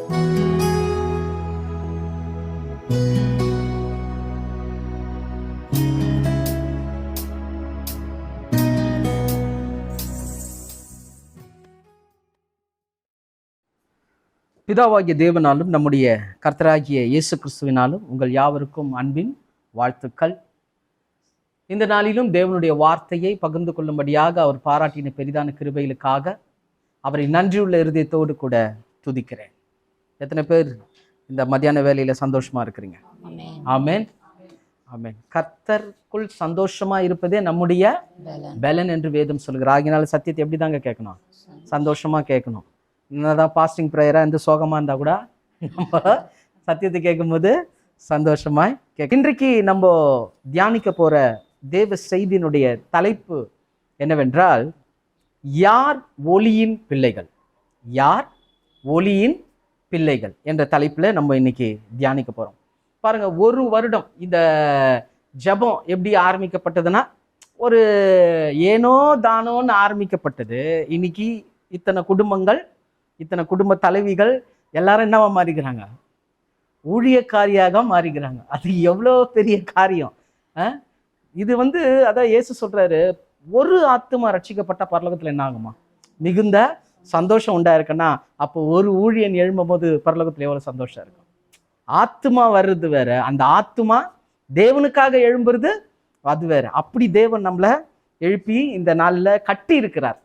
பிதாவாகிய தேவனாலும் நம்முடைய கர்த்தராகிய இயேசு கிறிஸ்துவினாலும் உங்கள் யாவருக்கும் அன்பின் வாழ்த்துக்கள். இந்த நாளிலும் தேவனுடைய வார்த்தையை பகிர்ந்து கொள்ளும்படியாக அவர் பாராட்டின பெரிதான கிருபைகளுக்காக அவரை நன்றியுள்ள இருதயத்தோடு கூட துதிக்கிறேன். எத்தனை பேர் இந்த மத்தியான வேலையில சந்தோஷமா இருக்கிறீங்க? ஆமென், ஆமென். கர்த்தருக்குள் சந்தோஷமா இருப்பதே நம்முடைய பலன் என்று வேதம் சொல்கிறார். ஆகினால சத்தியத்தை எப்படி தாங்க கேட்கணும்? சந்தோஷமா கேட்கணும். என்னதான் பாஸ்டிங் ப்ரேயரா இருந்து சோகமா இருந்தா கூட நம்ம சத்தியத்தை கேட்கும்போது சந்தோஷமாய் கேட்க. இன்றைக்கு நம்ம தியானிக்க போற தேவ செய்தியினுடைய தலைப்பு என்னவென்றால், யார் ஒளியின் பிள்ளைகள்? யார் ஒளியின் பிள்ளைகள் என்ற தலைப்புல நம்ம இன்னைக்கு தியானிக்க போறோம். பாருங்க, ஒரு வருடம் இந்த ஜெபம் எப்படி ஆரம்பிக்கப்பட்டதுன்னா, ஒரு ஏனோ தானோன்னு ஆரம்பிக்கப்பட்டது. இன்னைக்கு இத்தனை குடும்பங்கள், இத்தனை குடும்ப தலைவிகள் எல்லாரும் என்னவா மாறிக்கிறாங்க? ஊழியக்காரியாக மாறிக்கிறாங்க. அது எவ்வளோ பெரிய காரியம்! இது அதான் இயேசு சொல்றாரு, ஒரு ஆத்துமா ரட்சிக்கப்பட்ட பரலோகத்துல என்ன ஆகுமா? மிகுந்த சந்தோஷம் உண்டா இருக்குன்னா, அப்போ ஒரு ஊழியன் எழும்பும் போது பரலோகத்துல எவ்வளவு சந்தோஷம் இருக்கும். ஆத்துமா வர்றது வேற, அந்த ஆத்துமா தேவனுக்காக எழும்புறது அது வேற. அப்படி தேவன் நம்மளை எழுப்பி இந்த நாள்ல கட்டி இருக்கிறார்.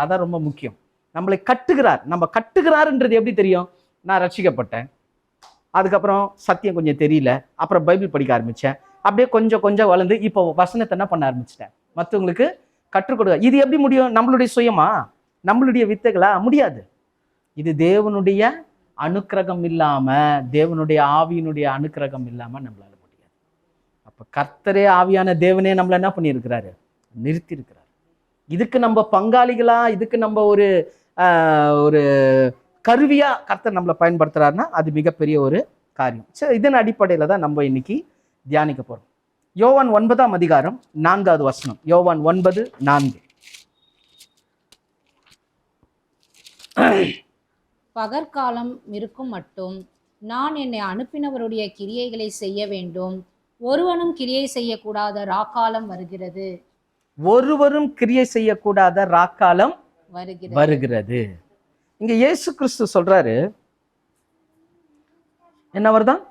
அதான் ரொம்ப முக்கியம். நம்மளை கட்டுகிறார். நம்ம கட்டுகிறாருன்றது எப்படி தெரியும்? நான் ரட்சிக்கப்பட்டேன், அதுக்கப்புறம் சத்தியம் கொஞ்சம் தெரியல, அப்புறம் பைபிள் படிக்க ஆரம்பிச்சேன், அப்படியே கொஞ்சம் கொஞ்சம் வளர்ந்து இப்போ வசனத்தை என்ன பண்ண ஆரம்பிச்சிட்டேன், மற்றவங்களுக்கு கற்றுக் கொடுக்க. இது எப்படி முடியும்? நம்மளுடைய சுயமா, நம்மளுடைய வித்தைகளா? முடியாது. இது தேவனுடைய அனுக்கிரகம் இல்லாம, தேவனுடைய ஆவியினுடைய அனுக்கிரகம் இல்லாம நம்மளால முடியாது. அப்ப கர்த்தரே ஆவியான தேவனே நம்மள என்ன பண்ணியிருக்கிறாரு? நிறுத்தி இருக்கிறார். இதுக்கு நம்ம பங்காளிகளா, இதுக்கு நம்ம ஒரு கருவியா கர்த்தர் நம்மளை பயன்படுத்துறாருன்னா அது மிகப்பெரிய ஒரு காரியம். சரி, இதன் அடிப்படையில தான் நம்ம இன்னைக்கு தியானிக்க போறோம். யோவான் 9ஆம் அதிகாரம் 4வது வசனம். யோவான் 9:4. பகற்காலம் இருக்கும் மட்டும் நான் என்னை அனுப்பினவருடைய கிரியைகளை செய்ய வேண்டும். ஒருவனும் கிரியை செய்யக்கூடாத ராக்காலம் வருகிறது. ஒருவரும் கிரியை செய்யக்கூடாத ராக்காலம் வருகிறது. இங்க இயேசு கிறிஸ்து சொல்றாரு, என்ன வருதான்?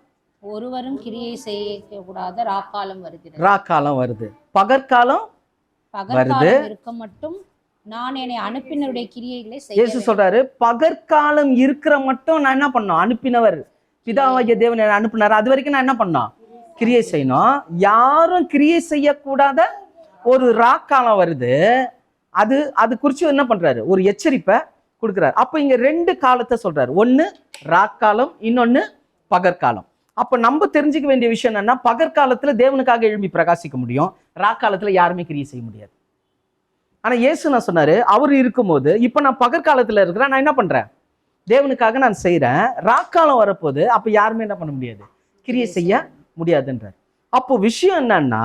ஒருவரும் கிரியை செய்யக்கூடாத ராக்காலம் வருகிறது. ராக்காலம் வருது. பகற்காலம் வருது இருக்க மட்டும் நான் என்னை அனுப்பினருடைய கிரியைகளை செய்ய. இயேசு சொல்றாரு, பகற்காலம் இருக்கிற மட்டும் நான் என்ன பண்ணோம்? அனுப்பினவர் பிதாவாகிய தேவன் என்னை அனுப்பினார், அது வரைக்கும் நான் என்ன பண்ணோம்? கிரியை செய்யணும். யாரும் கிரியை செய்யக்கூடாத ஒரு ராக்காலம் வருது. அது குறிச்சு என்ன பண்றாரு? ஒரு எச்சரிப்பை கொடுக்குறாரு. அப்ப இங்க ரெண்டு காலத்தை சொல்றாரு. ஒன்னு ராக்காலம், இன்னொன்னு பகற்காலம். அப்ப நம்ம தெரிஞ்சுக்க வேண்டிய விஷயம் என்னன்னா, பகற்காலத்துல தேவனுக்காக எழும்பி பிரகாசிக்க முடியும், ராக்காலத்துல யாருமே கிரியை செய்ய முடியாது. ஆனா இயேசு நான் சொன்னாரு, அவர் இருக்கும்போது இப்ப நான் பகற்காலத்துல இருக்கிறேன், நான் என்ன பண்றேன்? தேவனுக்காக நான் செய்யறேன். ராக்காலம் வரப்போது அப்ப யாருமே என்ன பண்ண முடியாது? கிரியை செய்ய முடியாதுன்றார். அப்போ விஷயம் என்னன்னா,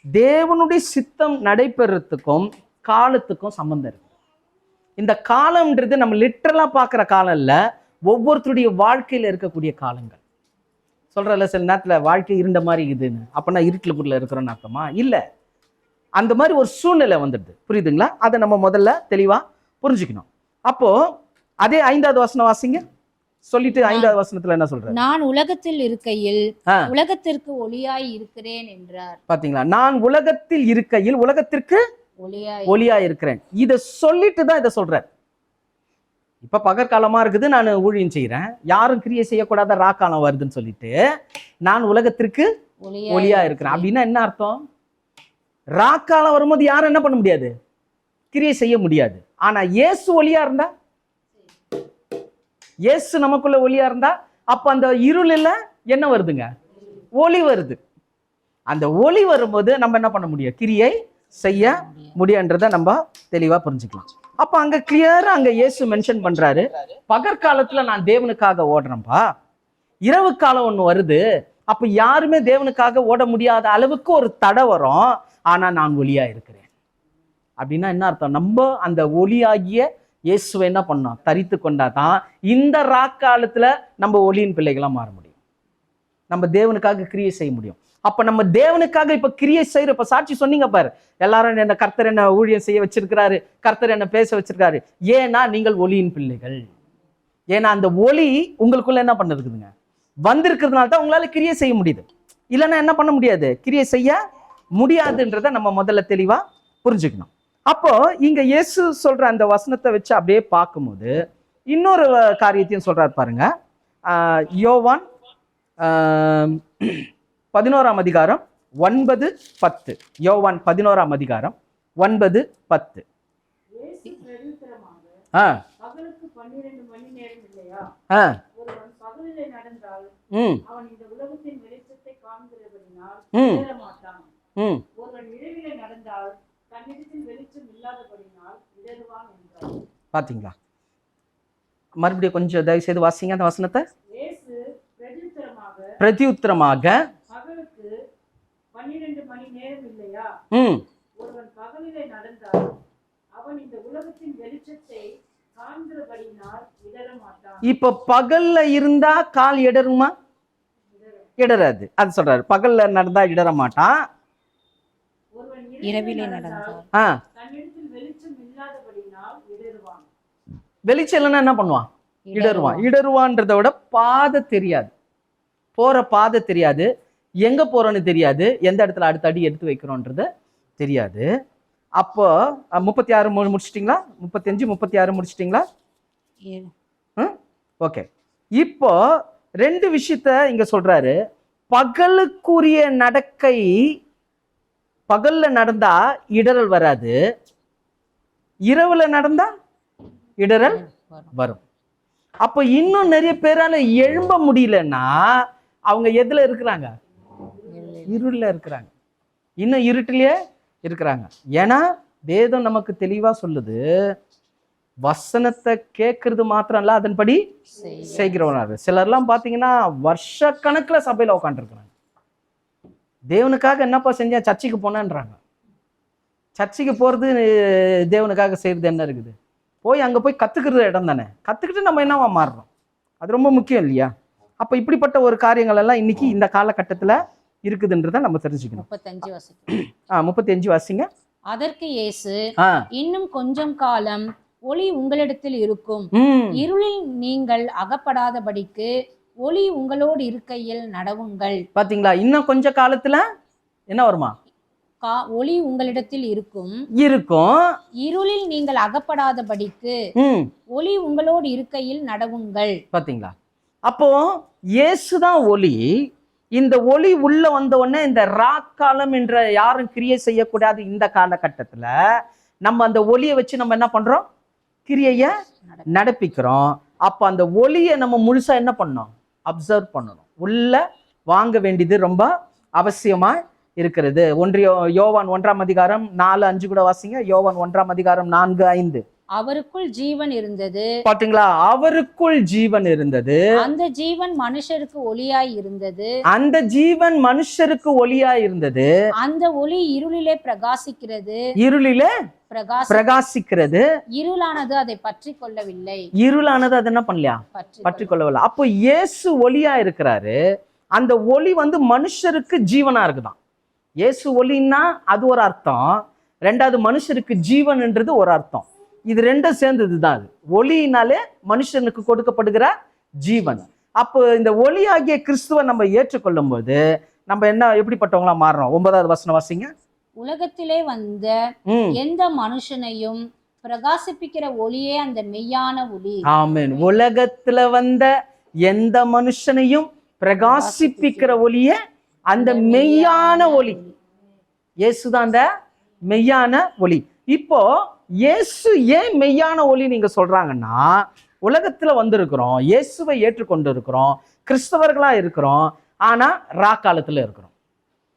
தேவனுடைய சித்தம் நடைபெறத்துக்கும் காலத்துக்கும் சம்பந்தம் இருக்கு. இந்த காலம்ன்றது நம்ம லிட்டரலா பார்க்குற காலம் இல்ல, ஒவ்வொருத்தருடைய வாழ்க்கையில இருக்கக்கூடிய காலங்கள். சொல்றல, சில நேரத்துல வாழ்க்கை இருண்ட மாதிரி இருக்குதுன்னு, அப்பனா இருட்டுக்குள்ள இருக்கிறோன்னு அர்த்தமா? இல்ல, அந்த மாதிரி ஒரு சூழ்நிலை வந்துடுது. புரியுதுங்களா? அதை நம்ம முதல்ல தெளிவா புரிஞ்சுக்கணும். அப்போ அதே 5வது வசனம் வாசிங்க. சொல்லிட்டு 5வது வசனத்துல என்ன சொல்றாரு? நான் உலகத்தில் இருக்கையில் உலகத்திற்கு ஒளியாய் இருக்கிறேன் என்றார். பாத்தீங்களா? நான் உலகத்தில் இருக்கையில் உலகத்திற்கு ஒளியா இருக்கிறேன். இதை சொல்லிட்டு தான் இதை சொல்றார். இப்ப பகற்காலமா இருக்குது, நான் ஊழியம் செய்யறேன், யாரும் கிரியை செய்யக்கூடாத ராக்காலம் வருதுன்னு சொல்லிட்டு நான் உலகத்திற்கு ஒளியா இருக்கிறேன். அப்படின்னா என்ன அர்த்தம்? ராக்காலம் வரும்போது யாரும் என்ன பண்ண முடியாது? கிரியை செய்ய முடியாது. ஆனா இயேசு ஒளியா இருந்தா, இயேசு நமக்குள்ள ஒளியா இருந்தா, அப்ப அந்த இருளில் என்ன வருதுங்க? ஒளி வருது. அந்த ஒளி வரும்போது நம்ம என்ன பண்ண முடியும்? கிரியை செய்ய முடியுன்றதை நம்ம தெளிவா புரிஞ்சுக்கலாம். அப்ப அங்க கிளியரா அங்க இயேசு மென்ஷன் பண்றாரு, பகற்காலத்துல நான் தேவனுக்காக ஓடுறேன்ப்பா, இரவு காலம் ஒண்ணு வருது, அப்ப யாருமே தேவனுக்காக ஓட முடியாத அளவுக்கு ஒரு தடை வரும், ஆனா நான் ஒளியா இருக்கிறேன். அப்படின்னா என்ன அர்த்தம்? நம்ம அந்த ஒளியாகிய இயேசுவை என்ன பண்ணோம்? தரித்து கொண்டா தான் இந்த ராக்காலத்துல நம்ம ஒளியின் பிள்ளைகளா மாற முடியும். நம்ம தேவனுக்காக கிரியை செய்ய முடியும். அப்ப நம்ம தேவனுக்காக இப்ப கிரியை செய்யற, இப்ப சாட்சி சொன்னீங்க பாரு, எல்லாரும் என்ன கர்த்தர் என்ன ஊழியம் செய்ய வச்சிருக்கிறாரு, கர்த்தர் என்ன பேச வச்சிருக்காரு. ஏன்னா நீங்கள் ஒளியின் பிள்ளைகள். ஏன்னா அந்த ஒளி உங்களுக்குள்ள என்ன பண்ணிருக்குதுங்க? வந்திருக்கிறதுனால தான் உங்களால கிரியை செய்ய முடியுது. இல்லைன்னா என்ன பண்ண முடியாது? கிரியை செய்ய முடியாதுன்றத நம்ம முதல்ல தெளிவா புரிஞ்சுக்கணும். அப்போ இங்க இயேசு சொல்ற அந்த வசனத்தை வச்சு அப்படியே பார்க்கும்போது இன்னொரு காரியத்தையும் சொல்றாரு பாருங்க. யோவான் 11ஆம் அதிகாரம் 9-10. யோவான் 11ஆம் அதிகாரம் 9-10. பகலுக்கு 12 மணி நேரம் இல்லையா? ஒருவன் பகலிலே நடந்தால் அவன் இந்த உலகத்தின் வெளிச்சத்தை காண்கிறபடினால் இடற மாட்டான். ஒருவன் இரவிலே நடந்தால் தன்னிடத்தில் வெளிச்சம் இல்லாதபடினால் இடறுவான் என்றார். பாத்தீங்களா? மறுபடியும் கொஞ்சம் தயவு செய்து வாசிங்க அந்த வசனத்தை. இயேசு பிரதியுத்தரமாக பகலுக்கு 12 மணி நேரம் இல்லையா? ஒருவன் பகலிலே நடந்தால் அவன் இந்த உலகத்தின் வெளிச்சத்தை காண்கிறபடினால் இடற மாட்டான். இப்ப பகல்ல இருந்தா கால் இடருமா? இடராது. அது சொல்றாரு, பகல்ல நடந்தா இடற மாட்டான். ஒருவன் இரவிலே நடந்தால் தன்னிடத்தில் வெளிச்சம் இல்லாதபடினால் இடறுவான். வெளிச்சம் இல்லைன்னா என்ன பண்ணுவான்? இடருவான். இடருவான்றத விட பாதை தெரியாது, போற பாதை தெரியாது, எங்க போறோன்னு தெரியாது, எந்த இடத்துல அடுத்த அடி எடுத்து வைக்கிறோன்றது தெரியாது. அப்போ 36 முடிச்சிட்டிங்களா? 35 36 முடிச்சிட்டிங்களா? ஓகே. இப்போ 2 விஷயத்த இங்க சொல்றாரு. பகலுக்குரிய நடக்கை, பகல்ல நடந்தா இடரல் வராது, இரவுல நடந்தா இடரல் வரும். அப்போ இன்னும் நிறைய பேரால எழும்ப முடியலன்னா அவங்க எதுல இருக்கிறாங்க? இருள்ல இருக்கிறாங்க, இன்னும் இருட்டிலேயே இருக்கிறாங்க. ஏன்னா வேதம் நமக்கு தெளிவா சொல்லுது, வசனத்தை கேட்கறது மாத்திரம் இல்ல, அதன்படி செய்கிறவனாரு. சிலர்லாம் பாத்தீங்கன்னா வருஷ கணக்குல சபையில உட்காந்துருக்குறாங்க. தேவனுக்காக என்னப்பா செஞ்சேன்? சர்ச்சைக்கு போனேன்றாங்க. சர்ச்சைக்கு போறது தேவனுக்காக செய்யறது என்ன இருக்குது? போய் அங்க போய் கத்துக்கிறது இடம் தானே. கத்துக்கிட்டு நம்ம என்னவா மாறுறோம்? அது ரொம்ப முக்கியம் இல்லையா? அப்ப இப்படிப்பட்ட ஒரு காரியங்கள் எல்லாம் இன்னைக்கு இந்த காலகட்டத்துல இருக்குதுன்றத நம்ம தெரிஞ்சுக்கணும். 35 வாசிங்க. அதற்கு இயேசு, இன்னும் கொஞ்சம் காலம் ஒளி உங்களிடத்தில் இருக்கும், இருளில் நீங்கள் அகப்படாதபடிக்கு ஒளி உங்களோடு இருக்கையில் நடவுங்கள். பாத்தீங்களா? இன்னும் கொஞ்ச காலத்துல என்ன வருமா? ஒளி உங்களிடத்தில் இருக்கும், இருளில் நீங்கள் அகப்படாதபடிக்கு ஒளி உங்களோடு இருக்கையில் நடவுங்கள். பாத்தீங்களா? அப்போ இயேசுதான் ஒளி. இந்த ஒளி உள்ள வந்த உடனே இந்த ராக்காலம் என்ற யாரும் கிரியை செய்யக்கூடாது இந்த காலகட்டத்துல நம்ம அந்த ஒளியை வச்சு நம்ம என்ன பண்றோம்? கிரியைய நடப்பிக்கிறோம். அப்ப அந்த ஒளியை நம்ம முழுசா என்ன பண்ணணும்? அப்சர்வ் பண்ணணும். உள்ள வாங்க வேண்டியது ரொம்ப அவசியமா இருக்கிறது. யோவான் 1ஆம் அதிகாரம் 4-5 கூட வாசிங்க. யோவான் 1ஆம் அதிகாரம் 4-5. அவருக்குள் ஜீவன் இருந்தது. பாத்தீங்களா? அவருக்குள் ஜீவன் இருந்தது, அந்த ஜீவன் மனுஷருக்கு ஒளியாய் இருந்தது, அந்த ஜீவன் மனுஷருக்கு ஒளியாய் இருந்தது, அந்த ஒளி இருளிலே பிரகாசிக்கிறது, இருளிலே பிரகாசிக்கிறது, இருளானது அதை பற்றி கொள்ளவில்லை. இருளானது அது என்ன பண்ணலையா? பற்றி கொள்ளவில்லை. அப்போ இயேசு ஒளியா இருக்கிறாரு. அந்த ஒளி வந்து மனுஷருக்கு ஜீவனா இருக்குதான். இயேசு ஒளின்னா அது ஒரு அர்த்தம், ரெண்டாவது மனுஷருக்கு ஜீவன்ன்றது ஒரு அர்த்தம். இது ரெண்டும் சேர்ந்ததுதான் அது. ஒளியினாலே மனுஷனுக்கு கொடுக்கப்படுகிற ஜீவன். அப்போ இந்த ஒளி ஆகிய கிறிஸ்துவை நம்ம ஏற்றுக்கொள்ளும் போது நம்ம என்ன எப்படிப்பட்டவங்களா மாறுறோம்? 9வது வசனம் வாசிங்க. உலகத்திலே வந்த எந்த மனுஷனையும் பிரகாசிப்பிக்கிற ஒளியே அந்த மெய்யான ஒளி. ஆமென். உலகத்துல வந்த எந்த மனுஷனையும் பிரகாசிப்பிக்கிற ஒளியே அந்த மெய்யான ஒளி. இயேசுதான் அந்த மெய்யான ஒளி. இப்போ இயேசு ஏன் மெய்யான ஒளி நீங்க சொல்றாங்கன்னா, உலகத்துல வந்திருக்கிறோம், இயேசுவை ஏற்றுக்கொண்டு இருக்கிறோம், கிறிஸ்தவர்களா இருக்கிறோம், ஆனா ராக்காலத்துல இருக்கிறோம்.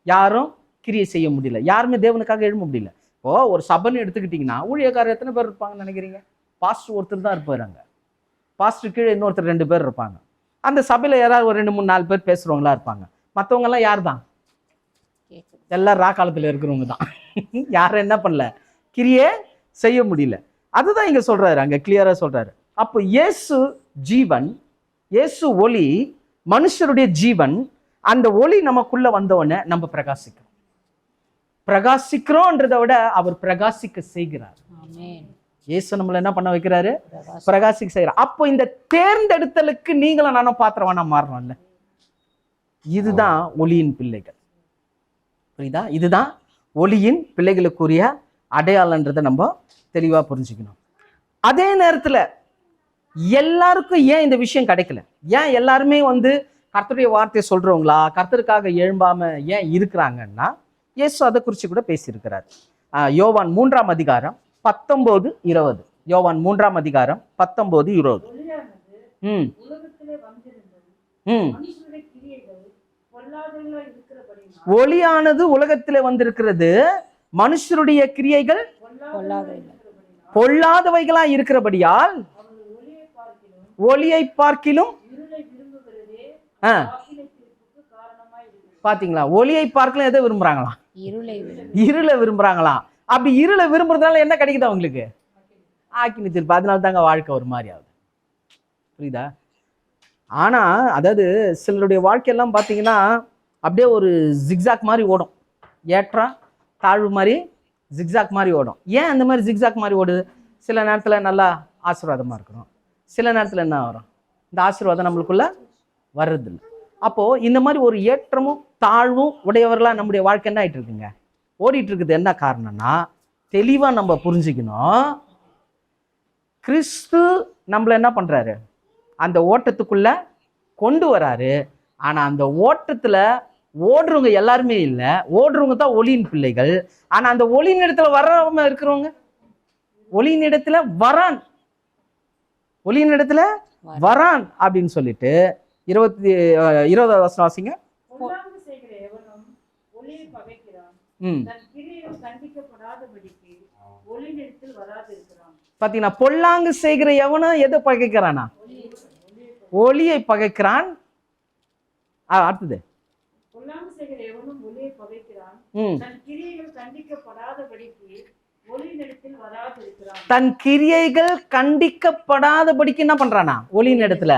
யாரும் கிரியை செய்ய முடியல, யாருமே தேவனுக்காக எழும்ப முடியல. இப்போ ஒரு சபைன்னு எடுத்துக்கிட்டீங்கன்னா ஊழியக்காரர் எத்தனை பேர் இருப்பாங்கன்னு நினைக்கிறீங்க? பாஸ்டர் ஒருத்தர் தான் இருப்பாங்க, பாஸ்டர் கீழே இன்னொருத்தர் 2 பேர் இருப்பாங்க. அந்த சபையில யாராவது ஒரு 2, 3, 4 பேர் பேசுறவங்களா இருப்பாங்க. மற்றவங்க எல்லாம் யார் தான்? எல்லாம் ராக்காலத்துல இருக்கிறவங்க தான். யாரும் என்ன பண்ணல? கிரியை செய்ய முடியல. அதுதான் இங்க சொல்றாரு, அங்க கிளியரா சொல்றாரு. அப்போ இயேசு ஜீவன், இயேசு ஒளி, மனுஷருடைய ஜீவன். அந்த ஒளி நமக்குள்ள வந்தோடனே நம்ம பிரகாசிக்கிறோம். பிரகாசிக்கிறோன்றதை விட அவர் பிரகாசிக்க செய்கிறார். ஆமென். இயேசு நம்மள என்ன பண்ண வைக்கிறாரு? பிரகாசிக்க செய்கிறார். அப்போ இந்த தேர்ந்தெடுத்தலுக்கு நீங்களும் நானும் பாத்திரவானா மாறணும்ல. இதுதான் ஒளியின் பிள்ளைகள். புரியுதா? இதுதான் ஒளியின் பிள்ளைகளுக்குரிய அடையாளன்றதை நம்ம தெளிவா புரிஞ்சுக்கணும். அதே நேரத்துல எல்லாருக்கும் ஏன் இந்த விஷயம் கிடைக்கல? ஏன் எல்லாருமே கர்த்தருடைய வார்த்தையை சொல்றவங்களா, கர்த்தருக்காக எழும்பாம ஏன் இருக்கிறாங்கன்னா, இயேசு அதை குறித்து கூட பேசியிருக்கிறார். யோவான் 3ஆம் அதிகாரம் 19-20. யோவான் 3ஆம் அதிகாரம் 19-20. உலகத்திலே வந்திருந்தது, மனுஷருடைய கிரியைகள் பொல்லாதவைகளாய் இருக்கிறபடியினால், ஒளியானது உலகத்திலே வந்திருக்கிறது, மனுஷருடைய கிரியைகள் பொல்லாதவைகளா இருக்கிறபடியால் ஒளியை பார்க்கிலும் இருளை விரும்புகிறதே ஆக்கினை தீர்ப்புக்கு காரணமாய் இருக்கிறது. பாத்தீங்களா? ஒளியை பார்க்கலாம் எதை விரும்புறாங்களாம்? இருளை விரும்புறாங்களாம். அப்படி இருளை விரும்புறதுனால என்ன கிடைக்குது அவங்களுக்கு? ஆக்கினை தீர்ப்பு. அதனால தாங்க வாழ்க்கை ஒரு மாதிரி ஆகுது. புரியுதா? ஆனா அதாவது சிலருடைய வாழ்க்கையெல்லாம் பார்த்தீங்கன்னா அப்படியே ஒரு ஜிக்ஸாக் மாதிரி ஓடும். ஏற்றம் தாழ்வு மாதிரி ஜிக்ஸாக் மாதிரி ஓடும். ஏன் அந்த மாதிரி ஜிக்ஸாக் மாதிரி ஓடுது? சில நேரத்தில் நல்லா ஆசீர்வாதமாக இருக்கணும், சில நேரத்தில் என்ன வரும்? இந்த ஆசீர்வாதம் நம்மளுக்குள்ள வர்றதில்லை. அப்போது இந்த மாதிரி ஒரு ஏற்றமும் தாழ்வும் உடையவர்களாக நம்முடைய வாழ்க்கை என்ன ஆகிட்டு இருக்குங்க? ஓடிட்டு இருக்குது. என்ன காரணம்னா, தெளிவாக நம்ம புரிஞ்சுக்கணும், கிறிஸ்து நம்மளை என்ன பண்ணுறாரு? அந்த ஓட்டத்துக்குள்ள கொண்டு வராரு. ஆனால் அந்த ஓட்டத்தில் ஓடுறவங்க எல்லாருமே இல்லை. ஓடுறவங்க தான் ஒளியின் பிள்ளைகள். ஆனால் அந்த ஒளியின் இடத்துல வராம இருக்கிறவங்க, ஒளியின் இடத்துல வரான், ஒளியின் இடத்துல வரான் அப்படின்னு சொல்லிட்டு 20வது வசனம் வாசிங்க. பொல்லாங்கு செய்கிற எவனும் ஒளியை பகைக்கிறான், தன் கிரியைகள் கண்டிக்கப்படாதபடிக்கு ஒளியினிடத்தில் வராதிருக்கிறான். பாத்தீங்கன்னா, பொல்லாங்கு செய்கிற எவனும் எதை பகைக்கிறானா? ஒளியை பகைக்கிறான். அடுத்தது, பொல்லாங்கு செய்கிற எவனும் ஒளியை பகைக்கிறான், தன் கிரியைகள் கண்டிக்கப்படாதபடிக்கு ஒளியினிடத்தில் வராதிருக்கிறான். தன் கிரியைகள் கண்டிக்கப்படாதபடிக்கு என்ன பண்றானா? ஒளியின் இடத்துல.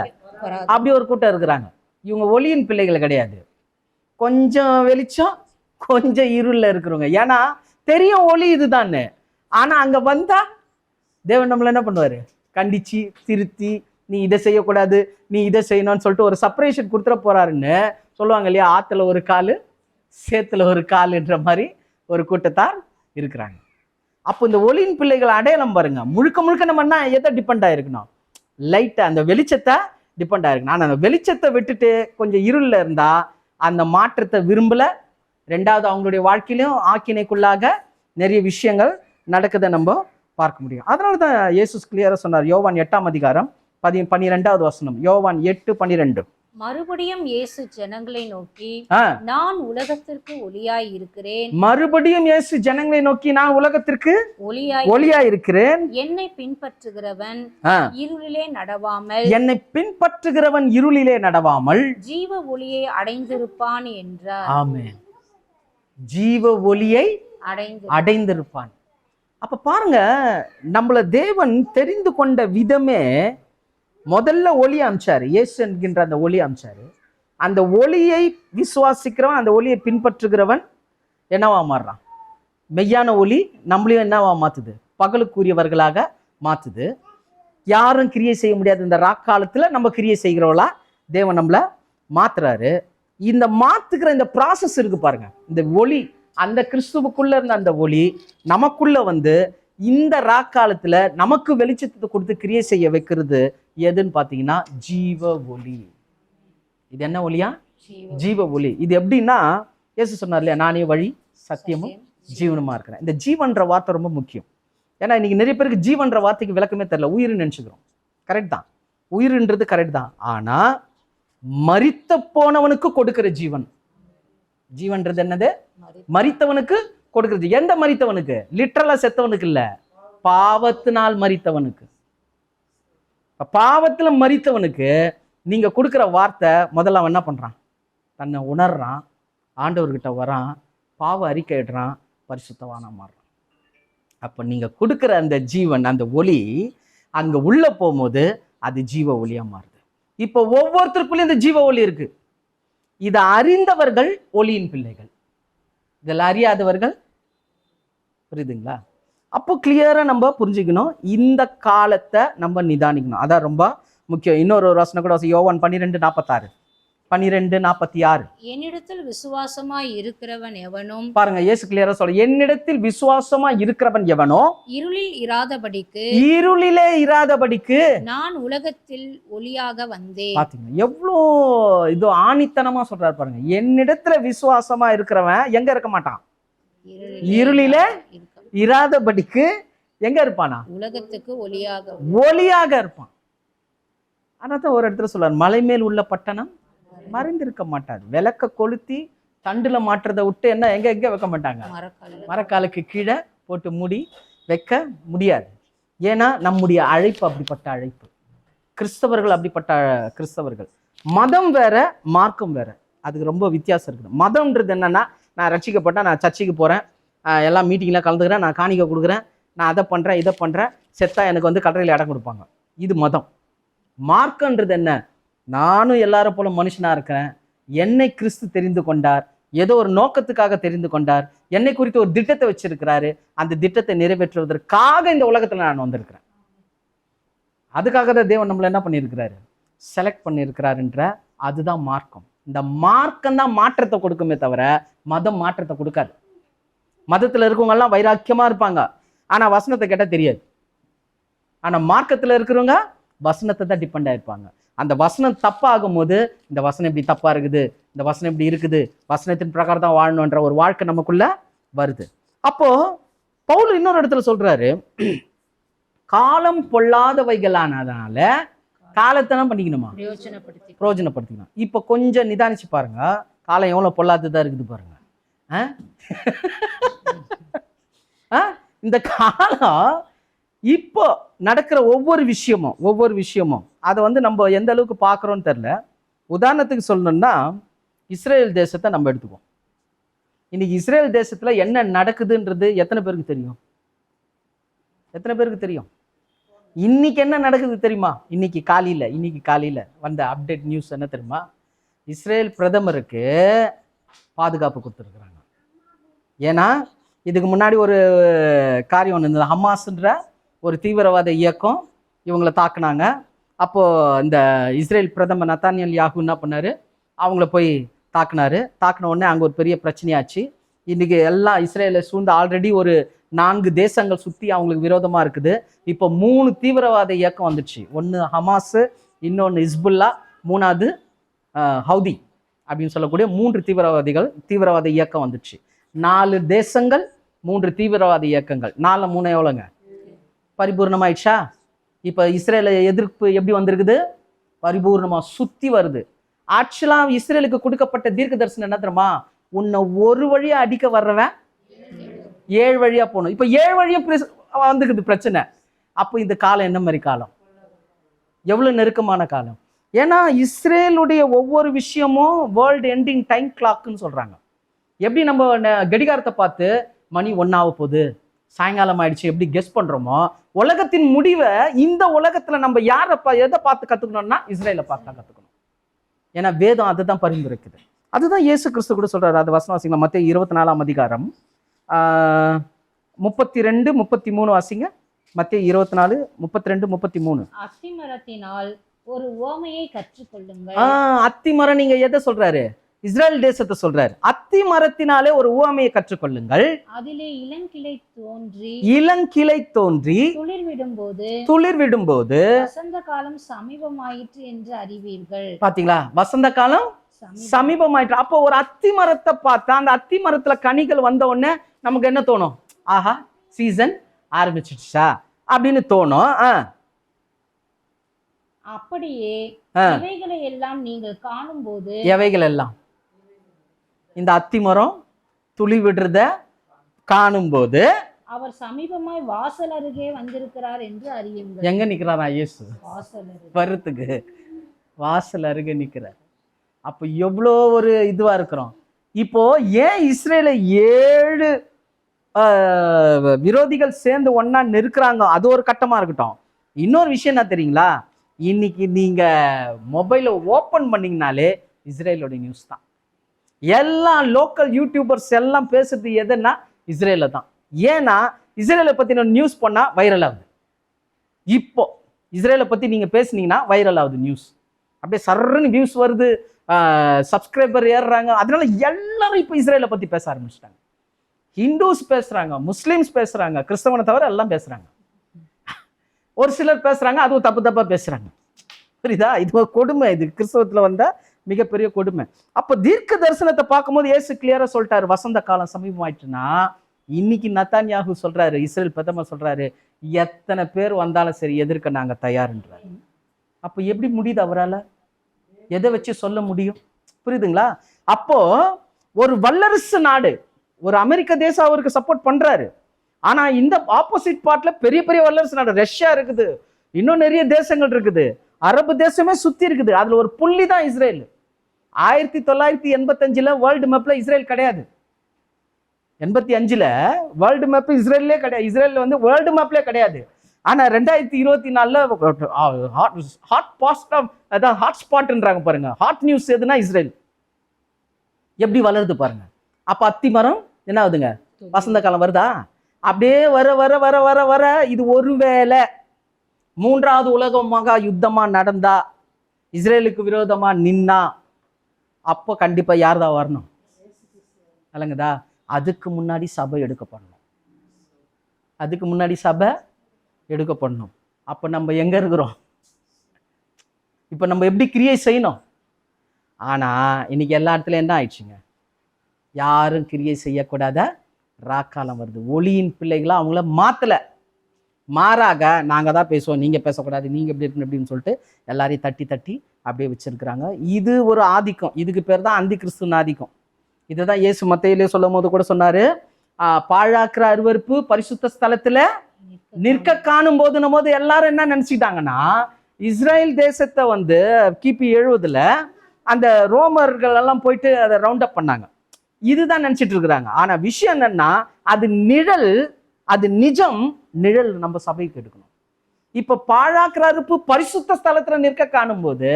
அப்படி ஒரு கூட்டம் இருக்கிறாங்க. இவங்க ஒளியின் பிள்ளைகள் கிடையாது. கொஞ்சம் வெளிச்சம் கொஞ்சம் இருள்ல இருக்கிறவங்க. ஏன்னா தெரியும் ஒளி இதுதான்னு. ஆனா அங்க வந்தா தேவன் நம்மள என்ன பண்ணுவாரு? கண்டிச்சு திருத்தி, நீ இதை செய்யக்கூடாது, நீ இதை செய்யணும்னு சொல்லிட்டு ஒரு செப்பரேஷன் கொடுத்துட போறாருன்னு சொல்லுவாங்க இல்லையா? ஆத்துல ஒரு காலு சேத்துல ஒரு காலுன்ற மாதிரி ஒரு கூட்டத்தார் இருக்கிறாங்க. அப்போ இந்த ஒளியின் பிள்ளைகள் அடையாளம் பாருங்க. முழுக்க முழுக்க நம்ம என்ன எதை டிபெண்ட் ஆயிருக்கணும்? லைட்டை, அந்த வெளிச்சத்தை டிபெண்ட் ஆயிருக்கணும். ஆனால் அந்த வெளிச்சத்தை விட்டுட்டு கொஞ்சம் இருளில் இருந்தா அந்த மாற்றத்தை விரும்பல. ரெண்டாவது, அவங்களுடைய வாழ்க்கையிலும் ஆக்கினைக்குள்ளாக நிறைய விஷயங்கள் நடக்குதை நம்ம பார்க்க முடியும். அதனால தான் இயேசு கிளியரா சொன்னார். யோவான் 8ஆம் அதிகாரம் 12வது வசனம். யோவான் 8:12. மறுபடியும் இயேசு ஜனங்களை நோக்கி, நான் உலகத்திற்கு ஒளியாய் இருக்கிறேன். மறுபடியும் இயேசு ஜனங்களை நோக்கி, நான் உலகத்திற்கு ஒளியாய் இருக்கிறேன். என்னை பின்பற்றுகிறவன் இருளிலே நடவாமல், என்னை பின்பற்றுகிறவன் இருளிலே நடவாமல் ஜீவ ஒளியை அடைந்திருப்பான் என்றார். ஆமென். ஜீவ ஒளியை அடைந்திருப்பான். அப்ப பாருங்க, நம்மள தேவன் தெரிந்து கொண்ட விதமே, முதல்ல ஒளி அமிச்சாரு. இயேசு என்கின்ற அந்த ஒளி அமிச்சாரு. அந்த ஒளியை விசுவாசிக்கிறவன், அந்த ஒளியை பின்பற்றுகிறவன் என்னவா மாறுறான்? மெய்யான ஒளி நம்மளையும் என்னவா மாத்துது? பகலுக்குரியவர்களாக மாத்துது. யாரும் கிரியை செய்ய முடியாது. இந்த ராக்காலத்துல நம்ம கிரியை செய்கிறவளா தேவன் நம்மள மாத்துறாரு. இந்த மாத்துக்கிற இந்த ப்ராசஸ் இருக்கு பாருங்க. இந்த ஒளி, அந்த கிறிஸ்துவுக்குள்ள இருந்த அந்த ஒளி நமக்குள்ள இந்த ராக்காலத்துல நமக்கு வெளிச்சத்தை கொடுத்து கிரியை செய்ய வைக்கிறது எதுன்னு பாத்தீங்கன்னா ஜீவ ஒளி. இது என்ன ஒளியா? ஜீவ ஒளி. இது எப்படின்னா, இயேசு சொன்னார் இல்லையா, நானே வழி சத்தியமும் ஜீவனுமா இருக்கிறேன். இந்த ஜீவன்ற வார்த்தை ரொம்ப முக்கியம். ஏன்னா இன்னைக்கு நிறைய பேருக்கு ஜீவன்ற வார்த்தைக்கு விளக்கமே தெரியல. உயிர்னு நினைச்சுக்கிறோம். கரெக்ட் தான், உயிர்ன்றது கரெக்ட் தான். ஆனா மரித்த போனவனுக்கு கொடுக்கிற ஜீவன். ஜீவன்றது என்னது? மரித்தவனுக்கு கொடுக்கிறது. எந்த மரித்தவனுக்கு? லிட்டரலா செத்தவனுக்கு இல்ல, பாவத்தினால் மரித்தவனுக்கு. பாவத்துல மரித்தவனுக்கு நீங்க கொடுக்குற வார்த்தை, முதல்ல அவன் என்ன பண்றான்? தன்னை உணர்றான், ஆண்டவர்கிட்ட வரான், பாவ அறிக்கையிடுறான், பரிசுத்தவானா மாறுறான். அப்போ நீங்கள் கொடுக்குற அந்த ஜீவன், அந்த ஒளி அங்கே உள்ளே போகும்போது அது ஜீவ ஒளியாக மாறுது. இப்போ ஒவ்வொருத்தருக்குள்ளேயும் இந்த ஜீவ ஒளி இருக்கு. இதை அறிந்தவர்கள் ஒளியின் பிள்ளைகள், இதெல்லாம் அறியாதவர்கள். புரியுதுங்களா? அப்போ கிளியரா நம்ம புரிஞ்சுக்கணும், இந்த காலத்தை நம்ம நிதானிக்கணும். அதான் ரொம்ப முக்கியம். இன்னொரு வசனம் கூட யோவான் 12:46 12:46. என்னிடத்தில் விசுவாசமாய் இருக்கிறவன் எவனும், பாருங்க, இயேசு கிளியரா சொல்ல, என்னிடத்தில் விசுவாசமா இருக்கிறவன் எவனோ இருளில் இராதபடிக்கு இருளிலே இராதபடிக்கு நான் உலகத்தில் ஒளியாக வந்தேன். பாத்தீங்க எவ்வளோ இது ஆணித்தனமா சொல்றாரு பாருங்க. என்னிடத்துல விசுவாசமா இருக்கிறவன் எங்க இருக்க மாட்டான்? இருளிலே இராதபடிக்கு எங்க இருப்பானா? உலகத்துக்கு ஒளியாக ஒளியாக இருப்பான். அதான் ஒரு இடத்துல சொல்றாரு, மலை மேல் உள்ள பட்டணம் மறைந்திருக்க மாட்டாது. விளக்க கொளுத்தி தண்டுல மாட்டுறதை விட்டு என்ன எங்க எங்க வைக்க மாட்டாங்க? மரக்காலுக்கு கீழே போட்டு மூடி வைக்க முடியாது. ஏன்னா நம்முடைய அழைப்பு அப்படிப்பட்ட அழைப்பு. கிறிஸ்தவர்கள் அப்படிப்பட்ட கிறிஸ்தவர்கள். மதம் வேற, மார்க்கம் வேற. அதுக்கு ரொம்ப வித்தியாசம் இருக்குது. மதம்ன்றது என்னன்னா, நான் ரட்சிக்கப்பட்டேன், நான் சர்ச்சுக்கு போறேன், எல்லாம் மீட்டிங்ல கலந்துக்கிறேன், நான் காணிக்கை கொடுக்குறேன், நான் அதை பண்றேன் இதை பண்றேன், செத்தா எனக்கு வந்து கட்டளையில் இடம் கொடுப்பாங்க. இது மதம். மார்க்கன்றது என்ன? நானும் எல்லாரும் போல மனுஷனா இருக்கிறேன், என்னை கிறிஸ்து தெரிந்து கொண்டார், ஏதோ ஒரு நோக்கத்துக்காக தெரிந்து கொண்டார், என்னை குறித்து ஒரு திட்டத்தை வச்சிருக்கிறாரு, அந்த திட்டத்தை நிறைவேற்றுவதற்காக இந்த உலகத்துல நான் வந்திருக்கிறேன். அதுக்காக தான் தேவன் நம்மள என்ன பண்ணியிருக்கிறாரு? செலக்ட் பண்ணியிருக்கிறாருன்ற அதுதான் மார்க்கம். இந்த மார்க்கம் தான் மாற்றத்தை கொடுக்குமே தவிர மதம் மாற்றத்தை கொடுக்காது. மதத்துல இருக்கவங்க எல்லாம் வைராக்கியமா இருப்பாங்க, ஆனா வசனத்தை கேட்டா தெரியாது. ஆனா மார்க்கத்துல இருக்கிறவங்க வசனத்தை தான் டிபெண்ட் ஆயிருப்பாங்க. அந்த வசனம் தப்பாகும் போது, இந்த வசனம் இப்படி தப்பா இருக்குது, இந்த வசனம் இப்படி இருக்குது, வசனத்தின் பிரகாரம் தான் வாழணுன்ற ஒரு வாழ்க்கை நமக்குள்ள வருது. அப்போ பவுல் இன்னொரு இடத்துல சொல்றாரு, காலம் பொல்லாதவைகளானதுனால காலத்தை என்ன பண்ணிக்கணுமா? பிரயோஜனப்படுத்திக்கணும். இப்போ கொஞ்சம் நிதானிச்சு பாருங்க, காலம் எவ்வளவு பொல்லாததா இருக்குது பாருங்க. இந்த காலம் இப்போ நடக்கிற ஒவ்வொரு விஷயமும் அதை வந்து நம்ம எந்த அளவுக்கு பார்க்குறோன்னு தெரில. உதாரணத்துக்கு சொல்லணும்னா, இஸ்ரேல் தேசத்தை நம்ம எடுத்துக்குவோம். இன்னைக்கு இஸ்ரேல் தேசத்துல என்ன நடக்குதுன்றது எத்தனை பேருக்கு தெரியும்? எத்தனை பேருக்கு தெரியும்? இன்னைக்கு என்ன நடக்குது தெரியுமா? இன்னைக்கு காலையில வந்த அப்டேட் நியூஸ் என்ன தெரியுமா? இஸ்ரேல் பிரதமருக்கு பாதுகாப்பு கொடுத்துருக்குறாங்க. ஏன்னா இதுக்கு முன்னாடி ஒரு காரியம் ஒன்று இருந்தது. ஹமாஸ்ன்ற ஒரு தீவிரவாத இயக்கம் இவங்களை தாக்குனாங்க. அப்போ இந்த இஸ்ரேல் பிரதமர் நத்தானியல் யாகு என்ன பண்ணாரு? அவங்கள போய் தாக்குன உடனே அங்கே ஒரு பெரிய பிரச்சனையாச்சு. இன்னைக்கு எல்லாம் இஸ்ரேலை சூழ்ந்து ஆல்ரெடி ஒரு 4 தேசங்கள் சுற்றி அவங்களுக்கு விரோதமாக இருக்குது. இப்போ 3 தீவிரவாத இயக்கம் வந்துடுச்சு. ஒன்று ஹமாஸு, இன்னொன்று ஹிஸ்புல்லா, 3வது ஹவுதி அப்படின்னு சொல்லக்கூடிய 3 தீவிரவாத இயக்கம் வந்துடுச்சு. 4 தேசங்கள், 3 தீவிரவாத இயக்கங்கள். 4 3 எவ்வளோங்க? பரிபூர்ணமாயிடுச்சா? இப்போ இஸ்ரேலை எதிர்ப்பு எப்படி வந்திருக்குது? பரிபூர்ணமாக சுற்றி வருது. ஆக்சுவலாக இஸ்ரேலுக்கு கொடுக்கப்பட்ட தீர்க்க தரிசனம் என்ன தெரியுமா? உன்னை ஒரு வழியா அடிக்க வர்றவன் 7 வழியா போகணும். இப்போ 7 வழியா வந்துக்குது பிரச்சனை. அப்போ இந்த காலம் என்ன மாதிரி காலம்? எவ்வளவு நெருக்கமான காலம்? ஏன்னா இஸ்ரேலுடைய ஒவ்வொரு விஷயமும் வேர்ல்டு எண்டிங் டைம் கிளாக்னு சொல்றாங்க. எப்படி நம்ம கடிகாரத்தை பார்த்து மணி 1 ஆக போகுது, சாயங்காலம் ஆயிடுச்சு எப்படி கெஸ் பண்றோமோ, உலகத்தின் முடிவை இந்த உலகத்துல நம்ம எதை பார்த்து கத்துக்கணும்னா இஸ்ரேலை பார்த்தா கத்துக்கணும். ஏன்னா வேதம் அதை தான் பரிந்துரைக்குது. அதுதான் இயேசு கிறிஸ்து கூட சொல்றாரு. அது வசனம் வாசிங்க, மத்தேயு 24ஆம் அதிகாரம் 32 33 வாசிங்க. மத்தேயு 24 32 33. அத்திமரத்தினால் ஒரு உவமையை கற்றுக்கொள்ளுங்கள். அத்திமரம் நீங்க எதை சொல்றாரு? இஸ்ரேல் தேசத்தை சொல்றாரு. அத்தி மரத்தினாலே ஒரு உவமையை கற்றுக்கொள்ளுங்கள். அதிலே இளங்கிளை தோன்றி துளிர் விடும்போது வசந்த காலம் சமீபமாயிற்று என்று அறிவீர்கள். பாத்தீங்களா? வசந்த காலம் சமீபமாயிற்று. அப்போ ஒரு அத்தி மரத்தை பார்த்தா அந்த அத்தி மரத்துல கனிகள் வந்த உடனே நமக்கு என்ன தோணும்? ஆஹா, சீசன் ஆரம்பிச்சிடுச்சா அப்படின்னு தோணும். அப்படியே இவைகளை எல்லாம் நீங்கள் காணும் போது, எவைகள் எல்லாம்? இந்த அத்திமரம் துளி விடுறத காணும் போது அவர் சமீபமாய் வாசல் அருகே வந்திருக்கிறார் என்று அறியுங்கள். எங்க நிக்கிறாரா இயேசு? வருத்துக்கு வாசல் அருகே நிக்கிறார். அப்போ எவ்வளோ ஒரு இதுவா இருக்கிறோம். இப்போ ஏன் இஸ்ரேலை 7 விரோதிகள் சேர்ந்து ஒண்ணா நெருக்குறாங்க, அது ஒரு கட்டமா இருக்கட்டும். இன்னொரு விஷயம் என்ன தெரியுங்களா, இன்னைக்கு நீங்க மொபைலை ஓப்பன் பண்ணீங்கனாலே இஸ்ரேலோட நியூஸ் தான். எல்லா லோக்கல் யூடியூபர்ஸ் எல்லாம் பேசுறது எதுன்னா இஸ்ரேல தான். ஏன்னா இஸ்ரேலை பத்தின நியூஸ் பண்ணா வைரல் ஆகுது. இப்போ இஸ்ரேலை பத்தி நீங்க பேசுனீங்கன்னா வைரல் ஆகுது நியூஸ், அப்படியே சர்ன்னு வியூஸ் வருது, சப்ஸ்கிரைபர் ஏறுறாங்க. அதனால எல்லாரும் இப்போ இஸ்ரேலை பத்தி பேச ஆரம்பிச்சிட்டாங்க. ஹிந்துஸ் பேசுறாங்க, முஸ்லிம்ஸ் பேசுறாங்க, கிறிஸ்தவனை தவிர எல்லாம் பேசுறாங்க. ஒரு சிலர் பேசுறாங்க, அதுவும் தப்பு தப்பா பேசுறாங்க. புரியுதா? இது ஒரு கொடுமை, இது கிறிஸ்தவத்துல வந்த மிகப்பெரிய கொடுமை. அப்ப தீர்க்க தரிசனத்தை பார்க்கும்போது இயேசு கிளியரா சொல்லிட்டாரு, வசந்த காலம் சமீபமாயிட்டுன்னா. இன்னைக்கு நத்தான்யாகு சொல்றாரு, இஸ்ரேல் பிரதமர் சொல்றாரு, எத்தனை பேர் வந்தாலும் சரி எதிர்க்க நாங்க தயார்ன்றாரு. அப்ப எப்படி முடியுது அவரால்? எதை வச்சு சொல்ல முடியும்? புரியுதுங்களா? அப்போ ஒரு வல்லரசு நாடு, ஒரு அமெரிக்க தேசம் அவருக்கு சப்போர்ட் பண்றாரு. ஆனா இந்த ஆப்போசிட் பார்ட்ல பெரிய பெரிய வல்லரசு நாடு, ரஷ்யா இருக்குது, இன்னும் நிறைய தேசங்கள் இருக்குது, அரபு தேசமே சுத்தி இருக்குது. அதுல ஒரு புள்ளி தான் இஸ்ரேல். 1985 வேர்ல்டு மேப்ல இஸ்ரேல் கிடையாது. 85 வேர்ல்டு மேப் இஸ்ரேல்லே கிடையாது. இஸ்ரேல் வந்து வேர்ல்டு மேப்லேயே கிடையாது. ஆனா 2024 ஹாட் ஸ்பாட்ன்றாங்க பாருங்க. ஹாட் நியூஸ் எதுனா இஸ்ரேல். எப்படி வளருது பாருங்க. அப்ப அத்தி மரம் என்ன ஆகுதுங்க? வசந்த காலம் வருதா? அப்படியே வர வர வர வர வர இது ஒருவேளை 3வது உலக மகா யுத்தமா நடந்தா, இஸ்ரேலுக்கு விரோதமா நின்னா, அப்போ கண்டிப்பா யார் தான் வரணும்? இல்லைங்கதா? அதுக்கு முன்னாடி சபை எடுக்கப்படணும். அதுக்கு முன்னாடி சபை எடுக்கப்படணும். அப்ப நம்ம எங்க இருக்கிறோம்? இப்ப நம்ம எப்படி கிரியை செய்யணும்? ஆனா இன்னைக்கு எல்லா இடத்துலயும் என்ன ஆயிடுச்சுங்க? யாரும் கிரியை செய்யக்கூடாத ராக்காலம் வருது. ஒளியின் பிள்ளைகளா அவங்கள மாத்தல, மாறாக நாங்க தான் பேசுவோம், நீங்க பேசக்கூடாது, நீங்க எப்படி இருக்கணும் அப்படின்னு சொல்லிட்டு எல்லாரையும் தட்டி தட்டி அப்படியே வச்சிருக்கிறாங்க. இது ஒரு ஆதிக்கம். இதுக்கு பேர் தான் அந்தி கிறிஸ்துவின் ஆதிக்கம். இதுதான் இயேசு மத்தேயிலே சொல்லும் போது கூட சொன்னாரு, பாழாக்குற அருவருப்பு பரிசுத்த ஸ்தலத்துல நிற்க காணும் போது எல்லாரும் என்ன நினைச்சிட்டாங்கன்னா, இஸ்ரேல் தேசத்தை வந்து கிபி 70 அந்த ரோமர்கள் எல்லாம் போயிட்டு அதை ரவுண்ட் அப் பண்ணாங்க. இதுதான் நினைச்சிட்டு இருக்கிறாங்க. ஆனா விஷயம் என்னன்னா, அது நிழல், அது நிஜம். நிழல் நம்ம சபைக்கு எடுக்கணும். இப்ப பாழாக்குற அறுப்பு பரிசுத்த ஸ்தலத்துல நிற்க காணும் போது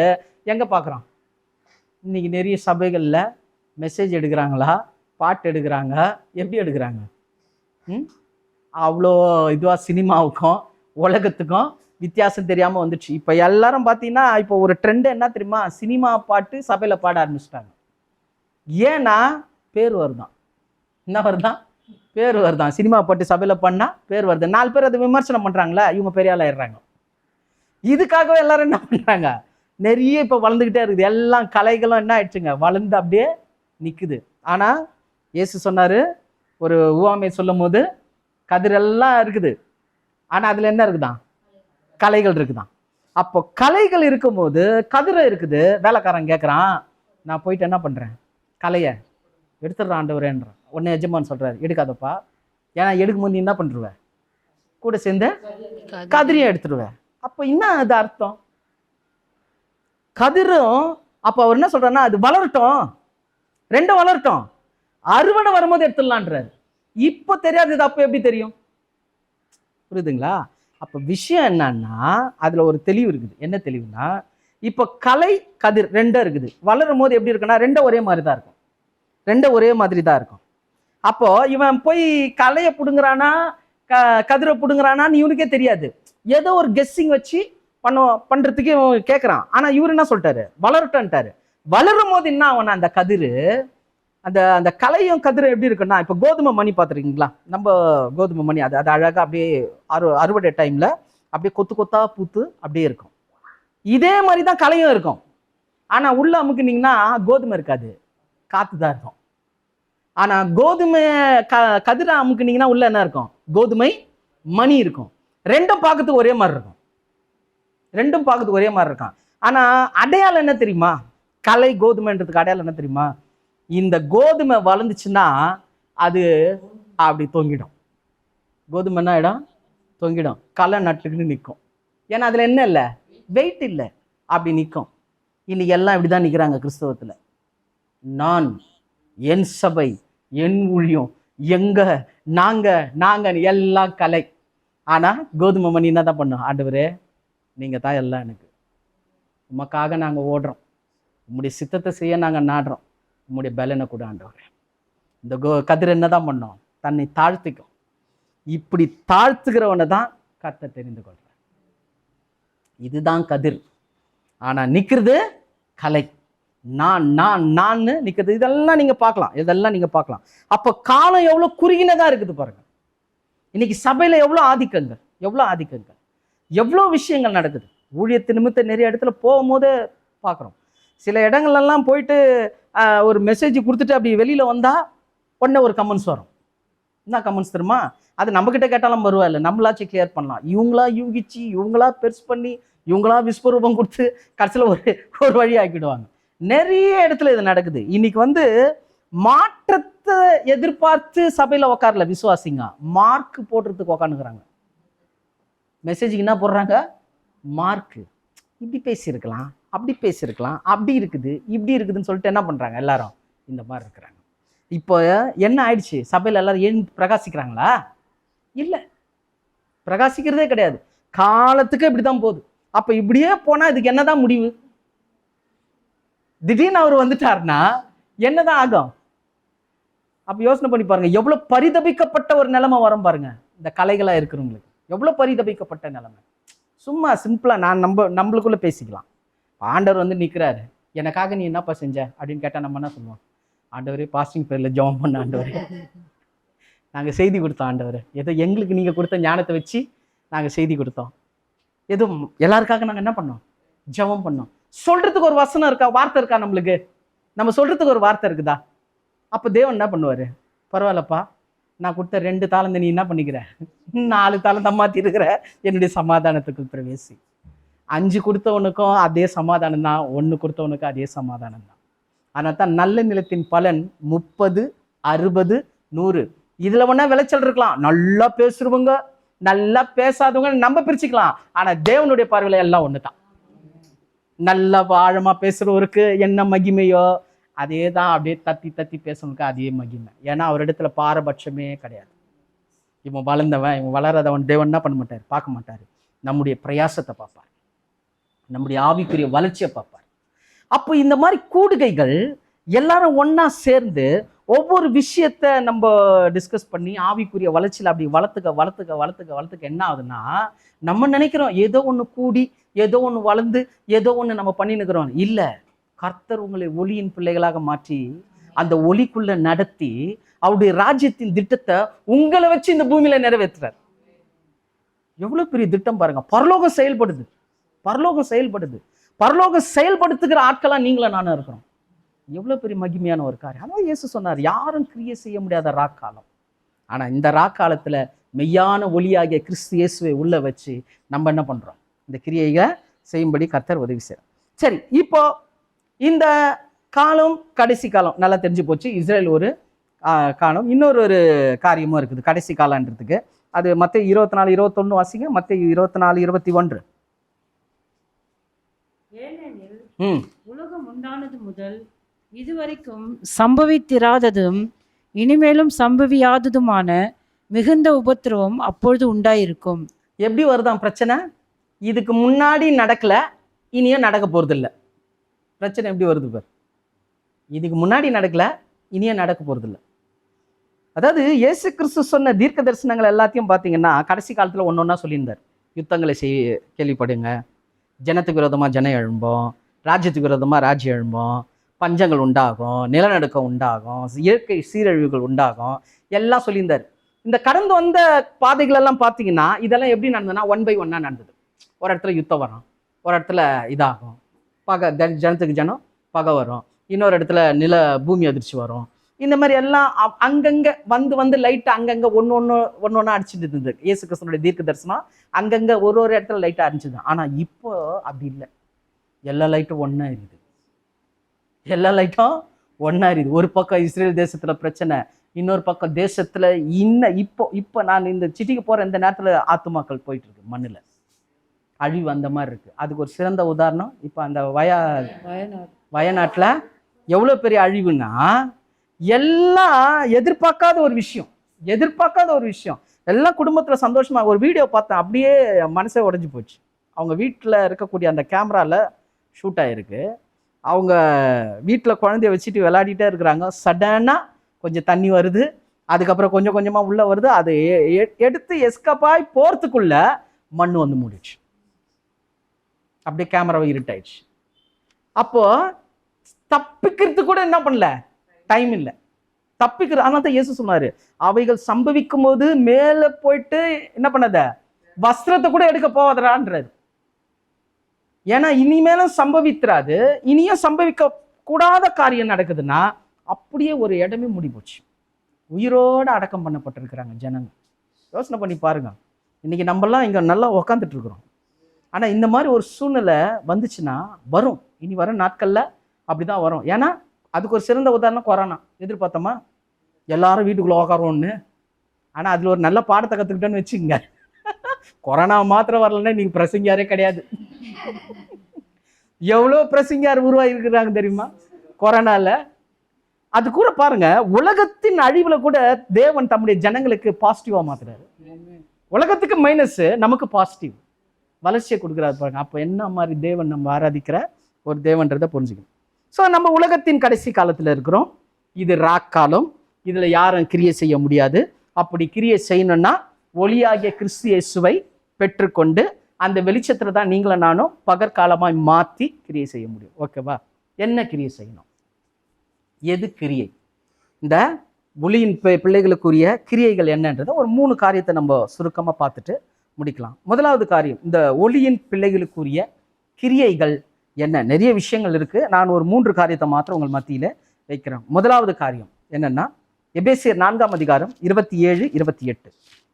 எங்க பாக்குறோம்? இன்னைக்கு நிறைய சபைகள்ல மெசேஜ் எடுக்கிறாங்களா, பாட்டு எடுக்கிறாங்க, எப்படி எடுக்கிறாங்க? அவ்வளோ இதுவா சினிமாவுக்கும் உலகத்துக்கும் வித்தியாசம் தெரியாம வந்துச்சு. இப்ப எல்லாரும் பாத்தீங்கன்னா, இப்போ ஒரு ட்ரெண்ட் என்ன தெரியுமா? சினிமா பாட்டு சபையில பாட ஆரம்பிச்சிட்டாங்க. ஏன்னா பேர் வருதான். என்ன வருதான்? பேர் வருதான். சினிமா பாட்டு சபையில பண்ணா பேர் வருது. 4 பேர் அதை விமர்சனம் பண்றாங்களா, இவங்க பெரிய ஆள் ஆயிடுறாங்க. இதுக்காகவே எல்லாரும் என்ன பண்றாங்க? நிறைய இப்ப வளர்ந்துகிட்டே இருக்குது. எல்லாம் கலைகளும் என்ன ஆயிடுச்சுங்க? வளர்ந்து அப்படியே நிக்குது. ஆனா இயேசு சொன்னாரு, ஒரு உவமை சொல்லும் போது, கதிரெல்லாம் இருக்குது, ஆனா அதுல என்ன இருக்குதான்? கலைகள் இருக்குதான். அப்போ கலைகள் இருக்கும்போது கதிரை இருக்குது. வேலைக்காரன் கேட்குறான், நான் போயிட்டு என்ன பண்றேன்? கலையை எடுத்துடுறான் ஆண்டவரேன்ற. உடனே எஜமான் சொல்றாரு, எடுக்காதப்பா. ஏன்னா எடுக்கும்போது நீ என்ன பண்ணுருவ? கூட சேர்ந்து கதிரையும் எடுத்துடுவேன். அப்போ என்ன அது அர்த்தம்? கதிரும் அப்போ அவர் என்ன சொல்றாருன்னா, அது வளரட்டும், ரெண்டும் வளரட்டும், அறுவடை வரும்போது எடுத்துடலான்றாரு. இப்போ தெரியாது, இது அப்போ எப்படி தெரியும்? புரியுதுங்களா? அப்போ விஷயம் என்னன்னா, அதுல ஒரு தெளிவு இருக்குது. என்ன தெளிவுனா, இப்போ கலை கதிர் ரெண்டும் இருக்குது. வளரும் போது எப்படி இருக்குன்னா, ரெண்டும் ஒரே மாதிரி தான் இருக்கும். ரெண்டும் ஒரே மாதிரி தான் இருக்கும். அப்போ இவன் போய் கலையை பிடுங்குறானா கதிரை பிடுங்குறானான்னு இவனுக்கே தெரியாது. ஏதோ ஒரு கெஸ்ஸிங் வச்சு பண்றதுக்கு இவன் கேட்கறான். ஆனா இவரு என்ன சொல்லிட்டாரு? வளரட்டான்ட்டாரு. வளரும் போது என்ன அவன் அந்த கதிர், அந்த அந்த கலையும் கதிரை எப்படி இருக்குன்னா, இப்போ கோதுமை மணி பார்த்துருக்கீங்களா? நம்ம கோதுமை மணி அது அழகா அப்படியே அறுவடை டைம்ல அப்படியே கொத்து கொத்தா பூத்து அப்படியே இருக்கும். இதே மாதிரி தான் கலையும் இருக்கும். ஆனா உள்ள அமுக்குனீங்கன்னா கோதுமை இருக்காது, காத்து தான் இருக்கும். ஆனா கோதுமை கதிரை அமுக்குனீங்கன்னா உள்ள என்ன இருக்கும்? கோதுமை மணி இருக்கும். ரெண்டும் பார்க்கறதுக்கு ஒரே மாதிரி இருக்கும். ரெண்டும் பார்க்கறதுக்கு ஒரே மாதிரி இருக்கும். ஆனா அடையாளம் என்ன தெரியுமா? கலை கோதுமைன்றதுக்கு அடையாளம் என்ன தெரியுமா? இந்த கோதுமை வளர்ந்துச்சுன்னா அது அப்படி தொங்கிடும். கோதுமை என்ன ஆயிடும்? தொங்கிடும். களை நட்டுக்குன்னு நிற்கும். ஏன்னா அதுல என்ன இல்லை? வெயிட் இல்லை, அப்படி நிற்கும். இன்னைக்கு எல்லாம் இப்படிதான் நிற்கிறாங்க கிறிஸ்தவத்துல. நான், என் சபை, என் ஊழியம், எங்க நாங்க எல்லாம் கலை. ஆனா கோதுமை மணி என்ன தான் பண்ணும்? ஆண்டவரே நீங்க தான் எல்லாம், எனக்கு உமக்காக நாங்க ஓடுறோம், உம்முடைய சித்தத்தை செய்ய நாங்க நாடுறோம், உம்முடைய பலனை கூட ஆண்டவரே. இந்த கதிர் என்னதான் பண்ணோம்? தன்னை தாழ்த்திக்கும். இப்படி தாழ்த்துகிறவனை தான் கர்த்தர் தெரிந்து கொள்றார். இதுதான் கதிர். ஆனா நிக்கிறது கலை. நான் நிக்கிறது. இதெல்லாம் நீங்க பார்க்கலாம். அப்ப காலம் எவ்வளவு குறுகினதா இருக்குது பாருங்க. இன்னைக்கு சபையில எவ்வளவு ஆதிக்கங்கள், எவ்வளவு விஷயங்கள் நடக்குது. ஊழியத்து நிமித்த நிறைய இடத்துல போகும்போது பார்க்குறோம். சில இடங்கள்லாம் போயிட்டு ஒரு மெசேஜ் கொடுத்துட்டு அப்படி வெளியில வந்தா உடனே ஒரு கமெண்ட்ஸ் வரும். என்ன கமெண்ட்ஸ் தெரியுமா? அது நம்மக்கிட்ட கேட்டாலும் பரவாயில்ல, நம்மளாச்சும் கிளியர் பண்ணலாம். இவங்களா யூகிச்சு, இவங்களா பெருசு பண்ணி, இவங்களா விஸ்வரூபம் கொடுத்து கடைசியில் ஒரு வழி ஆக்கிடுவாங்க. நிறைய இடத்துல இது நடக்குது. இன்னைக்கு மாற்றத்தை எதிர்பார்த்து சபையில உக்காரல விசுவாசிங்க, மார்க் போடுறதுக்கு உக்காந்துக்கிறாங்க. மெசேஜுக்கு என்ன போடுறாங்க? மார்க்கு. இப்படி பேசியிருக்கலாம், அப்படி பேசியிருக்கலாம், அப்படி இருக்குது, இப்படி இருக்குதுன்னு சொல்லிட்டு என்ன பண்றாங்க? எல்லாரும் இந்த மாதிரி இருக்கிறாங்க. இப்போ என்ன ஆயிடுச்சு? சபையில எல்லாரும் ஏன் பிரகாசிக்கிறாங்களா? இல்லை, பிரகாசிக்கிறதே கிடையாது. காலத்துக்கு இப்படிதான் போகுது. அப்ப இப்படியே போனா இதுக்கு என்னதான் முடிவு? திடீர்னு அவர் வந்துட்டாருன்னா என்னதான் ஆகும்? அப்ப யோசனை பண்ணி பாருங்க, எவ்வளவு பரிதபிக்கப்பட்ட ஒரு நிலைமை வரும் பாருங்க. இந்த கலைகளா இருக்கிறவங்களுக்கு எவ்வளவு பரிதபிக்கப்பட்ட நிலைமை. சும்மா சிம்பிளா நம்மளுக்குள்ள பேசிக்கலாம். ஆண்டவர் நிக்கிறாரு, எனக்காக நீ என்னப்பா செஞ்ச அப்படின்னு கேட்டா நம்ம என்ன சொல்லுவோம்? ஆண்டவரே பாஸ்டிங் பிரேயர்ல ஜெபம் பண்ண ஆண்டவரே, நாங்க செய்தி கொடுத்தோம் ஆண்டவரே, ஏதோ எங்களுக்கு நீங்க கொடுத்த ஞானத்தை வச்சு நாங்க செய்தி கொடுத்தோம், ஏதோ எல்லாருக்காக நாங்க என்ன பண்ணோம்? ஜெபம் பண்ணோம். சொல்றதுக்கு ஒரு வசனம் இருக்கா? வார்த்தை இருக்கா? நம்மளுக்கு நம்ம சொல்றதுக்கு ஒரு வார்த்தை இருக்குதா? அப்ப தேவன் என்ன பண்ணுவாரு? பரவாயில்லப்பா, நான் கொடுத்த 2 தாளந்தை நீ என்ன பண்ணிக்கிற? 4 தாளம் தம்மாத்தி இருக்கிற, என்னுடைய சமாதானத்துக்கு பிரவேசி. 5 கொடுத்தவனுக்கும் அதே சமாதானம் தான், 1 கொடுத்தவனுக்கும் அதே சமாதானம் தான். ஆனால் தான் நல்ல நிலத்தின் பலன் 30, 60, 100. இதுல வேணா விளைச்சல் இருக்கலாம். நல்லா பேசுறவங்க, நல்லா பேசாதவங்க நம்ம பிரிச்சுக்கலாம். ஆனா தேவனுடைய பார்வையில எல்லாம் ஒண்ணுதான். நல்லா ஆழமா பேசுறவருக்கு என்ன மகிமையோ அதே தான், அப்படியே தத்தி பேசணுக்கு அதே மகிமை. ஏன்னா அவரிடத்துல பாரபட்சமே கிடையாது. இவன் வளர்ந்தவன், இவன் வளராதவன் தேவன் என்ன பண்ண மாட்டார்? பார்க்க மாட்டாரு. நம்முடைய பிரயாசத்தை பார்ப்பார், நம்முடைய ஆவிக்குரிய வளர்ச்சியை பார்ப்பார். அப்போ இந்த மாதிரி கூடுகைகள் எல்லாரும் ஒன்னா சேர்ந்து ஒவ்வொரு விஷயத்த நம்ம டிஸ்கஸ் பண்ணி ஆவிக்குரிய வளர்ச்சியில் அப்படி வளர்த்துக்க என்ன ஆகுதுன்னா, நம்ம நினைக்கிறோம் ஏதோ ஒன்று கூடி, ஏதோ ஒன்று வளர்ந்து, ஏதோ ஒன்று நம்ம பண்ணினுக்கிறோம். இல்லை, கர்த்தர் உங்களை ஒளியின் பிள்ளைகளாக மாற்றி அந்த ஒளிக்குள்ள நடத்தி அவருடைய ராஜ்யத்தின் திட்டத்தை உங்களை வச்சு இந்த பூமியில நிறைவேற்றுறார். எவ்வளவு பெரிய திட்டம் பாருங்க. பரலோகம் செயல்படுது. பரலோகம் செயல்படுத்துகிற ஆட்களா நீங்கள நானும் இருக்கிறோம். எவ்வளவு பெரிய மகிமையான ஒரு காரியம். அதான் இயேசு சொன்னார், யாரும் கிரியை செய்ய முடியாத ராக்காலம். ஆனா இந்த ராக்காலத்துல மெய்யான ஒளியாகிய கிறிஸ்து இயேசுவை உள்ள வச்சு நம்ம என்ன பண்றோம்? இந்த கிரியைகளை செய்யும்படி கர்த்தர் உதவி செய்யறார். சரி, இப்போ இந்த காலம் கடைசி காலம் நல்லா தெரிஞ்சு போச்சு. இஸ்ரேல் ஒரு காலம். இன்னொரு காரியமும் இருக்குது கடைசி காலன்றதுக்கு. அது மத்தேயு 24:21 வாசிங்க. மத்தேயு 24:21. ஏனெனில் உலகம் உண்டானது முதல் இதுவரைக்கும் சம்பவித்திராததும் இனிமேலும் சம்பவியாததுமான மிகுந்த உபத்திரவம் அப்பொழுது உண்டாயிருக்கும். எப்படி வருதான் பிரச்சனை? இதுக்கு முன்னாடி நடக்கல, இனியும் நடக்க போறது இல்லை. பிரச்சனை எப்படி வருது பார். இதுக்கு முன்னாடி நடக்கல, இனியும் நடக்க போறது இல்லை. அதாவது இயேசு கிறிஸ்து சொன்ன தீர்க்க தரிசனங்கள் எல்லாத்தையும் பார்த்தீங்கன்னா கடைசி காலத்துல ஒன்னொன்னா சொல்லியிருந்தார். யுத்தங்களை கேள்விப்படுங்க, ஜனத்துக்கு விரோதமா ஜனம் எழும்போம், ராஜ்யத்துக்கு விரோதமா ராஜ்யம் எழும்போம், பஞ்சங்கள் உண்டாகும், நிலநடுக்கம் உண்டாகும், இயற்கை சீரழிவுகள் உண்டாகும், எல்லாம் சொல்லியிருந்தார். இந்த கடந்து வந்த பாதைகள் எல்லாம் பார்த்தீங்கன்னா இதெல்லாம் எப்படி நடந்ததுன்னா 1 by 1 நடந்தது. ஒரு இடத்துல யுத்தம் வரும், ஒரு இடத்துல இதாகும், ஜனத்துக்கு ஜனம் பகை வரும், இன்னொரு இடத்துல பூமி அதிர்ச்சி வரும். இந்த மாதிரி எல்லாம் அங்கங்க வந்து லைட்டா அங்கங்க ஒன்னொன்னா அடிச்சுட்டு இருந்தது. இயேசு கிறிஸ்துவோட தீர்க்க தரிசனம் அங்கங்க ஒரு இடத்துல லைட்டா அடிச்சுது. ஆனா இப்போ அப்படி இல்லை. எல்லா லைட்டும் ஒன்னா இருக்குது. ஒரு பக்கம் இஸ்ரேல் தேசத்துல பிரச்சனை, இன்னொரு பக்கம் தேசத்துல இப்போ நான் இந்த சிட்டிக்கு போற இந்த நேரத்துல ஆத்துமாக்கள் போயிட்டு இருக்கு, மண்ணுல அழிவு அந்த மாதிரி இருக்கு. அதுக்கு ஒரு சிறந்த உதாரணம் இப்ப அந்த வயநாட்டுல எவ்வளவு பெரிய அழிவுன்னா, எல்லாம் எதிர்பார்க்காத ஒரு விஷயம். எல்லாம் குடும்பத்துல சந்தோஷமா ஒரு வீடியோ பார்த்தேன், அப்படியே மனசே உடைஞ்சு போச்சு. அவங்க வீட்டில் இருக்கக்கூடிய அந்த கேமரால ஷூட் ஆயிருக்கு. அவங்க வீட்டில் குழந்தைய வச்சுட்டு விளையாடிட்டே இருக்கிறாங்க. சடனாக கொஞ்சம் தண்ணி வருது, அதுக்கப்புறம் கொஞ்சம் கொஞ்சமாக உள்ளே வருது. அது எடுத்து எஸ்கப்பாய் போகிறதுக்குள்ள மண் வந்து மூடிடுச்சு. அப்படியே கேமராவை இருட்டாயிடுச்சு. அப்போ தப்பிக்கிறதுக்கு கூட என்ன பண்ணல, டைம் இல்லை. அதனால தான் இயேசு சொன்னாரு, அவைகள் சம்பவிக்கும் போது மேலே போயிட்டு என்ன பண்ணாத, வஸ்திரத்தை கூட எடுக்க போவதறான்றாரு. ஏன்னா இனிமேலும் சம்பவித்திராது, இனியும் சம்பவிக்க கூடாத காரியம் நடக்குதுன்னா அப்படியே ஒரு இடமே மூடி போச்சு. உயிரோட அடக்கம் பண்ணப்பட்டிருக்கிறாங்க ஜனங்க. யோசனை பண்ணி பாருங்க. இன்னைக்கு நம்மலாம் இங்க நல்லா உக்காந்துட்டு இருக்கிறோம். ஆனா இந்த மாதிரி ஒரு சூழ்நிலை வந்துச்சுன்னா வரும், இனி வர நாட்கள்ல அப்படிதான் வரும். ஏன்னா அதுக்கு ஒரு சிறந்த உதாரணம் கொரோனா. எதிர்பார்த்தோமா எல்லாரும் வீட்டுக்குள்ள உக்காரோன்னு? ஆனா அதுல ஒரு நல்ல பாடத்தை கத்துக்கிட்டோன்னு வச்சுங்க, கொரோனா மாத்திரம் வரலன்னா இன்னைக்கு பிரசங்கியாரே கிடையாது. எவ்வளோ பிரசங்கியார் உருவாகிருக்கிறாங்க தெரியுமா கொரோனால. அது கூட பாருங்க, உலகத்தின் அழிவுல கூட தேவன் தம்முடைய ஜனங்களுக்கு பாசிட்டிவா மாத்துறாரு. உலகத்துக்கு மைனஸ், நமக்கு பாசிட்டிவ் வளர்ச்சியை கொடுக்குறாரு பாருங்க. அப்போ என்ன மாதிரி தேவன் நம்ம ஆராதிக்கிற ஒரு தேவன்றதை புரிஞ்சுக்கணும். ஸோ நம்ம உலகத்தின் கடைசி காலத்துல இருக்கிறோம். இது ராக்காலம். இதுல யாரும் கிரியை செய்ய முடியாது. அப்படி கிரியை செய்யணும்னா ஒளியாகிய கிறிஸ்து இயேசுவை பெற்றுக்கொண்டு அந்த வெளிச்சத்துல தான் நீங்களும் நானும் பகற்காலமாய் மாற்றி கிரியை செய்ய முடியும். ஓகேவா? என்ன கிரியை செய்யணும், எது கிரியை, இந்த ஒளியின் பிள்ளைகளுக்குரிய கிரியைகள் என்னன்றதை ஒரு 3 காரியத்தை நம்ம சுருக்கமா பார்த்துட்டு முடிக்கலாம். முதலாவது காரியம், இந்த ஒளியின் பிள்ளைகளுக்குரிய கிரியைகள் என்ன. நிறைய விஷயங்கள் இருக்கு. நான் ஒரு 3 காரியத்தை மாத்திரம் உங்கள் மத்தியில வைக்கிறேன். முதலாவது காரியம் என்னன்னா, எபேசியர் 4ஆம் அதிகாரம் 27, 28.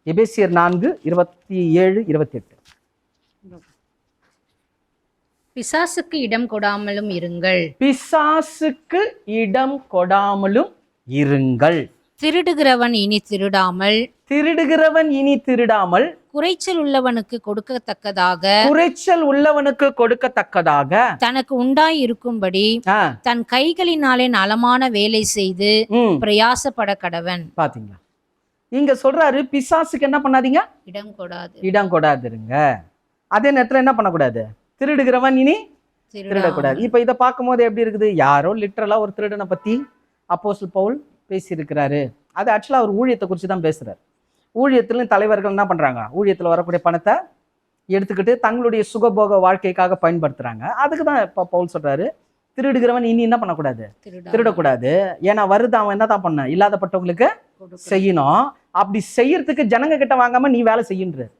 எபேசியர் 4, 27, 28. பிசாசுக்கு இடம் கொடாமலும் இருங்கள். பிசாசுக்கு இடம் கொடாமலும் இருங்கள். திருடுகிறவன் இனி திருடாமல் குறைச்சல் உள்ளவனுக்கு கொடுக்கத்தக்கதாக தனக்கு உண்டாய் இருக்கும்படி தன் கைகளினாலே நலமான வேலை செய்து பிரயாசப்பட கடவன். பாத்தீங்களா, இங்க சொல்றாரு பிசாசுக்கு என்ன பண்ணாதீங்க, இடம் கொடாதிருங்க. அதே நேரத்துல என்ன பண்ணக்கூடாது, திருடுகிறவன் இனி திருடக்கூடாது. இப்ப இதை பார்க்கும் போது எப்படி இருக்குது, யாரோ லிட்டரலா ஒரு திருடனை பத்தி அப்போஸ்தலன் பவுல் பேசியிருக்கிறாரு. அது ஆக்சுவலா அவர் ஊழியத்தை குறித்து தான் பேசுறாரு. ஊழியத்திலும் தலைவர்கள் என்ன பண்றாங்க, ஊழியத்துல வரக்கூடிய பணத்தை எடுத்துக்கிட்டு தங்களுடைய சுகபோக வாழ்க்கைக்காக பயன்படுத்துறாங்க. அதுக்கு தான் இப்ப பவுல் சொல்றாரு, திருடுகிறவன் இனி என்ன பண்ணக்கூடாது, திருடக்கூடாது. ஏன்னா வருது, அவன் என்னதான் பண்ண, இல்லாதப்பட்டவங்களுக்கு செய்யணும். அப்படி செய்யறதுக்கு ஜனங்க கிட்ட வாங்காம நீ வேலை செய்யுன்றாரு.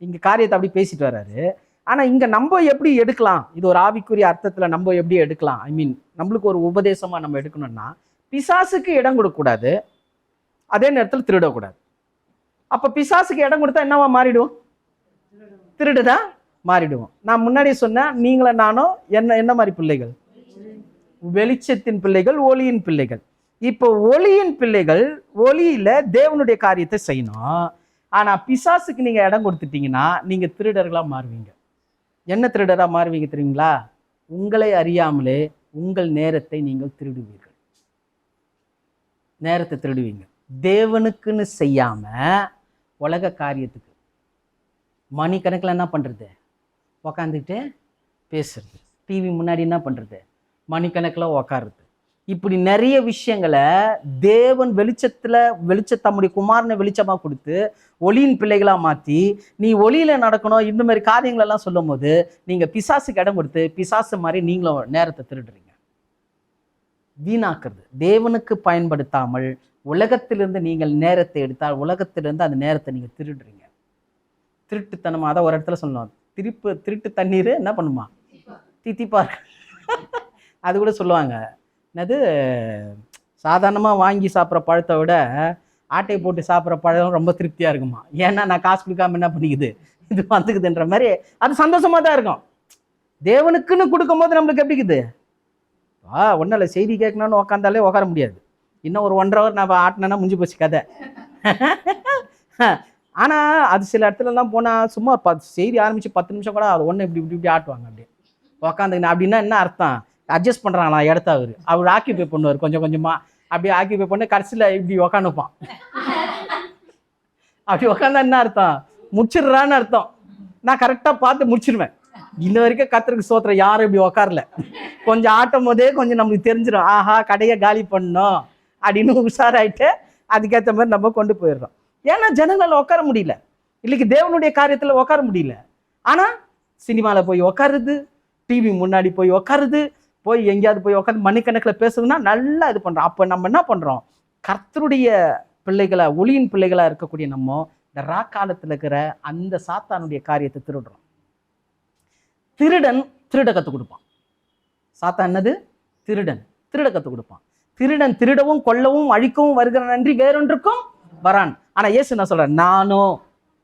இங்க காரியத்தை அப்படி பேசிட்டு வர்றாரு. ஆனா இங்க நம்ம எப்படி எடுக்கலாம், இது ஒரு ஆவிக்குரிய அர்த்தத்துல நம்ம எப்படி எடுக்கலாம், ஐ மீன் நம்மளுக்கு ஒரு உபதேசமா நம்ம எடுக்கணும்னா, பிசாசுக்கு இடம் கொடுக்கக்கூடாது, அதே நேரத்தில் திருடக்கூடாது. அப்ப பிசாசுக்கு இடம் கொடுத்தா என்னவா மாறிடுவோம், திருடுதான் மாறிடுவோம். நான் முன்னாடி சொன்னேன், நீங்களும் நானும் என்ன மாதிரி பிள்ளைகள், வெளிச்சத்தின் பிள்ளைகள், ஒளியின் பிள்ளைகள். இப்போ ஒளியின் பிள்ளைகள் ஒளியில தேவனுடைய காரியத்தை செய்யணும். ஆனா பிசாசுக்கு நீங்க இடம் கொடுத்துட்டீங்கன்னா நீங்க திருடர்களா மாறுவீங்க. என்ன திருடரா மாறுவீங்க தெரியுங்களா, உங்களை அறியாமலே உங்கள் நேரத்தை நீங்கள் திருடுவீர்கள். நேரத்தை திருடுவீங்க. தேவனுக்குன்னு செய்யாம உலக காரியத்துக்கு மணிக்கணக்கில் என்ன பண்றது, உக்காந்துக்கிட்டு பேசுறது, டிவி முன்னாடி என்ன பண்றது, மணிக்கணக்கில் உக்காருது. இப்படி நிறைய விஷயங்களை தேவன் தம்முடைய குமாரனை வெளிச்சமா கொடுத்து ஒளியின் பிள்ளைகளா மாத்தி நீ ஒளியில நடக்கணும், இந்த மாதிரி காரியங்கள் எல்லாம் சொல்லும் போது நீங்க பிசாசுக்கு இடம் கொடுத்து பிசாசு மாதிரி நீங்களும் நேரத்தை திருடுறீங்க, வீணாக்குறது. தேவனுக்கு பயன்படுத்தாமல் உலகத்திலிருந்து நீங்கள் நேரத்தை எடுத்தால் உலகத்திலிருந்து அந்த நேரத்தை நீங்க திருடுறீங்க. திருட்டுத்தனமா தான் ஒரு இடத்துல சொல்லணும், திருட்டு தண்ணீர் என்ன பண்ணுமா, தித்திப்பா அது கூட சொல்லுவாங்க. என்னது, சாதாரணமாக வாங்கி சாப்பிட்ற பழத்தை விட ஆட்டையை போட்டு சாப்பிட்ற பழம் ரொம்ப திருப்தியாக இருக்குமா. ஏன்னா நான் காசு கொடுக்காம என்ன பண்ணிக்குது, இது வந்துக்குதுன்ற மாதிரி அது சந்தோஷமாக தான் இருக்கும். தேவனுக்குன்னு கொடுக்கும் போது நம்மளுக்கு எப்படி இருக்குது, ஒன்றும் இல்லை, செய்தி கேட்கணும்னு உக்காந்தாலே உட்கார முடியாது. இன்னும் ஒரு 1.5 hour நான் ஆட்டினேன்னா முடிஞ்சு போச்சு கதை. ஆனால் அது சில இடத்துலலாம் போனால் சும்மா செய்தி ஆரம்பித்து 10 நிமிஷம் கூட அது ஒன்று இப்படி ஆட்டுவாங்க. அப்படியே உக்காந்துக்கின அப்படின்னா என்ன அர்த்தம், அட்ஜஸ்ட் பண்ணுறாங்களா இடத்த அவர் ஆக்கிபை பண்ணுவார் கொஞ்சம் கொஞ்சமாக. அப்படியே ஆக்கிபை பண்ணி கடைசியில் இப்படி உக்காந்துப்பான். அப்படி உக்காந்தா என்ன அர்த்தம்? முடிச்சிடுறான்னு அர்த்தம். நான் கரெக்டாக பார்த்து முடிச்சிடுவேன். இன்ன வரைக்கும் கர்த்தருக்கு ஸ்தோத்திரம், யாரும் இப்படி உக்காரல. கொஞ்சம் ஆட்டும் போதே கொஞ்சம் நம்மளுக்கு தெரிஞ்சிடும், ஆஹா கடையை காலி பண்ணோம் அப்படின்னு உஷாராயிட்டு அதுக்கேற்ற மாதிரி நம்ம கொண்டு போயிடுறோம். ஏன்னா ஜனங்களால் உட்கார முடியல, இன்னைக்கு தேவனுடைய காரியத்தில் உட்கார முடியல. ஆனால் சினிமாவில் போய் உட்காருது, டிவி முன்னாடி போய் உட்காருது, போய் எங்கேயாவது போய் உட்காந்து மணிக்கணக்கில் பேசுறதுன்னா நல்லா இது பண்ணுறோம். அப்போ நம்ம என்ன பண்ணுறோம்? கர்த்தருடைய பிள்ளைகளா, ஒளியின் பிள்ளைகளாக இருக்கக்கூடிய நம்ம இந்த ராக்காலத்தில் இருக்கிற அந்த சாத்தானுடைய காரியத்தை திருடுறோம். திருடன் திருட கற்றுக் கொடுப்பான். சாத்தான் என்னது? திருடன் திருட கற்றுக் கொடுப்பான். திருடன் திருடவும் கொல்லவும் அழிக்கவும் வருகிற நன்றி வேறொன்றுக்கும் வரான். ஆனா இயேசு என்ன சொல்ற? நானும்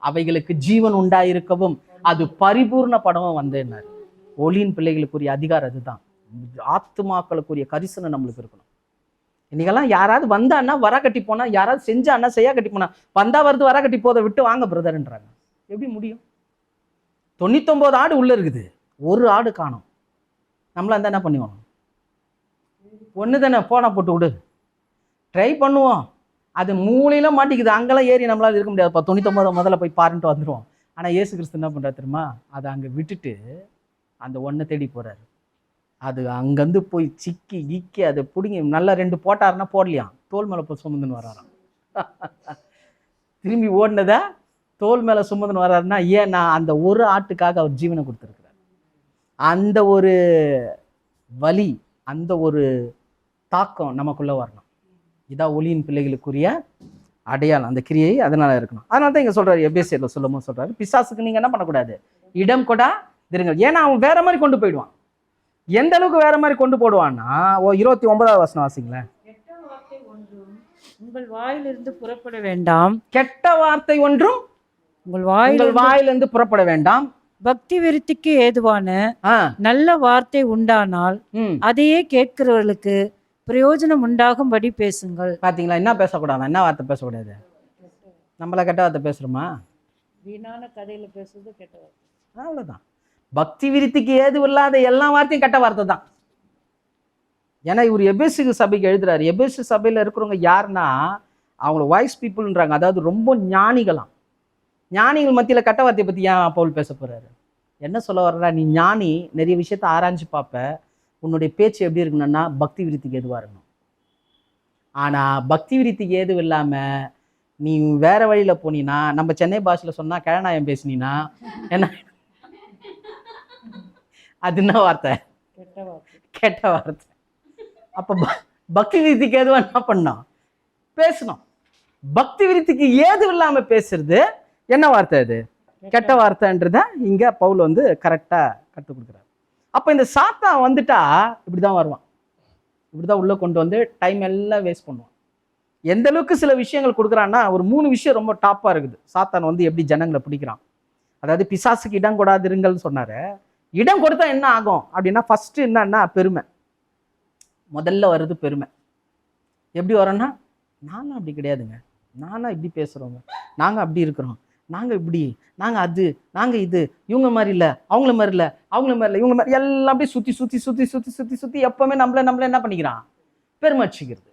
அவைகளுக்கு ஜீவன் உண்டாயிருக்கவும் அது பரிபூர்ணப்படவும் வந்தேன்னாரு. ஒளியின் பிள்ளைகளுக்குரிய அதிகாரம் அதுதான். ஆத்துமாக்களுக்குரிய கரிசனம் நம்மளுக்கு இருக்கணும். இன்னைக்கெல்லாம் யாராவது வந்தான்னா வர கட்டி போனா, யாராவது செஞ்சான்னா செய்யா கட்டி போனா, வந்தா வருது வர கட்டி போதை விட்டு வாங்க பிரதர்ன்றாங்க. எப்படி முடியும்? 99 ஆடு உள்ள இருக்குது, ஒரு ஆடு காணும். நம்மள அந்த என்ன பண்ணுவோம்? ஒன்று தானே, போனா போட்டு விடு, ட்ரை பண்ணுவோம். அது மூலையில மாட்டிக்குது, அங்கெல்லாம் ஏறி நம்மளால இருக்க முடியாது. 99 முதல்ல போய் பாருன்ட்டு வந்துடுவோம். ஆனால் இயேசு கிறிஸ்து என்ன பண்ணுறாரு தெரியுமா? அதை அங்கே விட்டுட்டு அந்த ஒன்றை தேடி போகிறாரு. அது அங்கேருந்து போய் சிக்கி இக்கி அதை பிடிங்கி நல்லா 2 போட்டாருன்னா போடலையாம், தோல் மேலே போய் சுமந்துன்னு வராராம். திரும்பி ஓடினதா தோல் மேலே சுமந்துன்னு வர்றாருன்னா ஏன்னா அந்த ஒரு ஆட்டுக்காக அவர் ஜீவனை கொடுத்துருக்கிறார். அந்த ஒரு வலி, அந்த ஒரு தாக்கம் நமக்குள்ளே வரணும். இதான் ஒளியின் பிள்ளைகளுக்குரிய அடையாளம், அந்த கிரியை அதனால இருக்கணும். அதனால தான் இங்கே சொல்கிறாரு, எபேசியரில் சொல்லும்போது சொல்கிறாரு, பிசாசுக்கு நீங்கள் என்ன பண்ணக்கூடாது? இடம் கொடா திருங்கள். ஏன்னா அவன் வேற மாதிரி கொண்டு போயிடுவான். எந்த அளவுக்கு வேற மாதிரி கொண்டு போடுவான்னா, 29வது வசனம் வாசிங்களேன். கெட்ட வார்த்தை ஒன்றும் உங்கள் வாயிலிருந்து புறப்பட வேண்டாம். கெட்ட வார்த்தை ஒன்றும் உங்கள் வாயிலிருந்து புறப்பட வேண்டாம். பக்தி விருத்திக்கு ஏதுவான நல்ல வார்த்தை உண்டானால் அதையே கேட்கிறவர்களுக்கு பிரயோஜனம் உண்டாகும்படி பேசுங்கள். பாத்தீங்களா? என்ன பேசக்கூடாது? என்ன வார்த்தை பேசக்கூடாது? நம்மள கெட்ட வார்த்தை பேசுறோமா? வீணான கதையில பேசுறது கெட்ட வார்த்தை. அவ்வளவுதான். பக்தி விருத்திக்கு ஏது இல்லாத எல்லா வார்த்தையும் கெட்ட வார்த்தை தான். ஏன்னா இவர் எபேசு சபைக்கு எழுதுறாரு. எபேசு சபையில இருக்கிறவங்க யாருன்னா அவங்கள வாய்ஸ் பீப்புள்ன்றாங்க, அதாவது ரொம்ப ஞானிகளாம். ஞானிகள் மத்தியில கெட்ட வார்த்தையை பத்தி ஏன் பவுல் பேச போறாரு? என்ன சொல்ல வர்றா? நீ ஞானி, நிறைய விஷயத்த ஆராய்ஞ்சு பார்ப்ப, உன்னுடைய பேச்சு எப்படி இருக்கணும்னா பக்தி விருத்திக்கு எதுவாக இருக்கணும். ஆனால் பக்தி விருத்திக்கு ஏதுவும் இல்லாமல் நீ வேற வழியில் போனீன்னா, நம்ம சென்னை பாஷையில் சொன்னால் கிழநாயம் பேசினீன்னா என்ன? அது என்ன வார்த்தை? கெட்ட வார்த்தை. அப்போ பக்தி விருத்திக்கு ஏதுவா என்ன பண்ணோம்? பேசணும். பக்தி விருத்திக்கு ஏதுவும் இல்லாமல் பேசுறது என்ன வார்த்தை? அது கெட்ட வார்த்தைன்றத இங்கே பவுல் வந்து கரெக்டாக கற்றுக் கொடுக்குறாரு. அப்போ இந்த சாத்தான் வந்துட்டா இப்படி தான் வருவான், இப்படி தான் உள்ளே கொண்டு வந்து டைம் எல்லாம் வேஸ்ட் பண்ணுவான். எந்த அளவுக்கு சில விஷயங்கள் கொடுக்குறான்னா, ஒரு 3 விஷயம் ரொம்ப டாப்பாக இருக்குது. சாத்தான் வந்து எப்படி ஜனங்களை பிடிக்கிறான். அதாவது பிசாசுக்கு இடம் கொடாதிருங்கள்னு சொன்னார். இடம் கொடுத்தா என்ன ஆகும் அப்படின்னா, ஃபஸ்ட்டு என்னன்னா பெருமை. முதல்ல வருது பெருமை. எப்படி வரோன்னா, நானும் அப்படி கிடையாதுங்க, நானும் இப்படி பேசுகிறோங்க, நாங்கள் அப்படி இருக்கிறோம், நாங்கள் இப்படி, நாங்கள் அது, நாங்கள் இது, இவங்க மாதிரி இல்லை, அவங்கள மாதிரி இல்லை, அவங்கள மாதிரி இல்லை, இவங்க மாதிரி எல்லாம் அப்படியே சுற்றி சுற்றி சுற்றி சுற்றி சுற்றி சுற்றி எப்போவுமே நம்மள என்ன பண்ணிக்கிறான்? பெருமை அடிச்சுக்கிறது.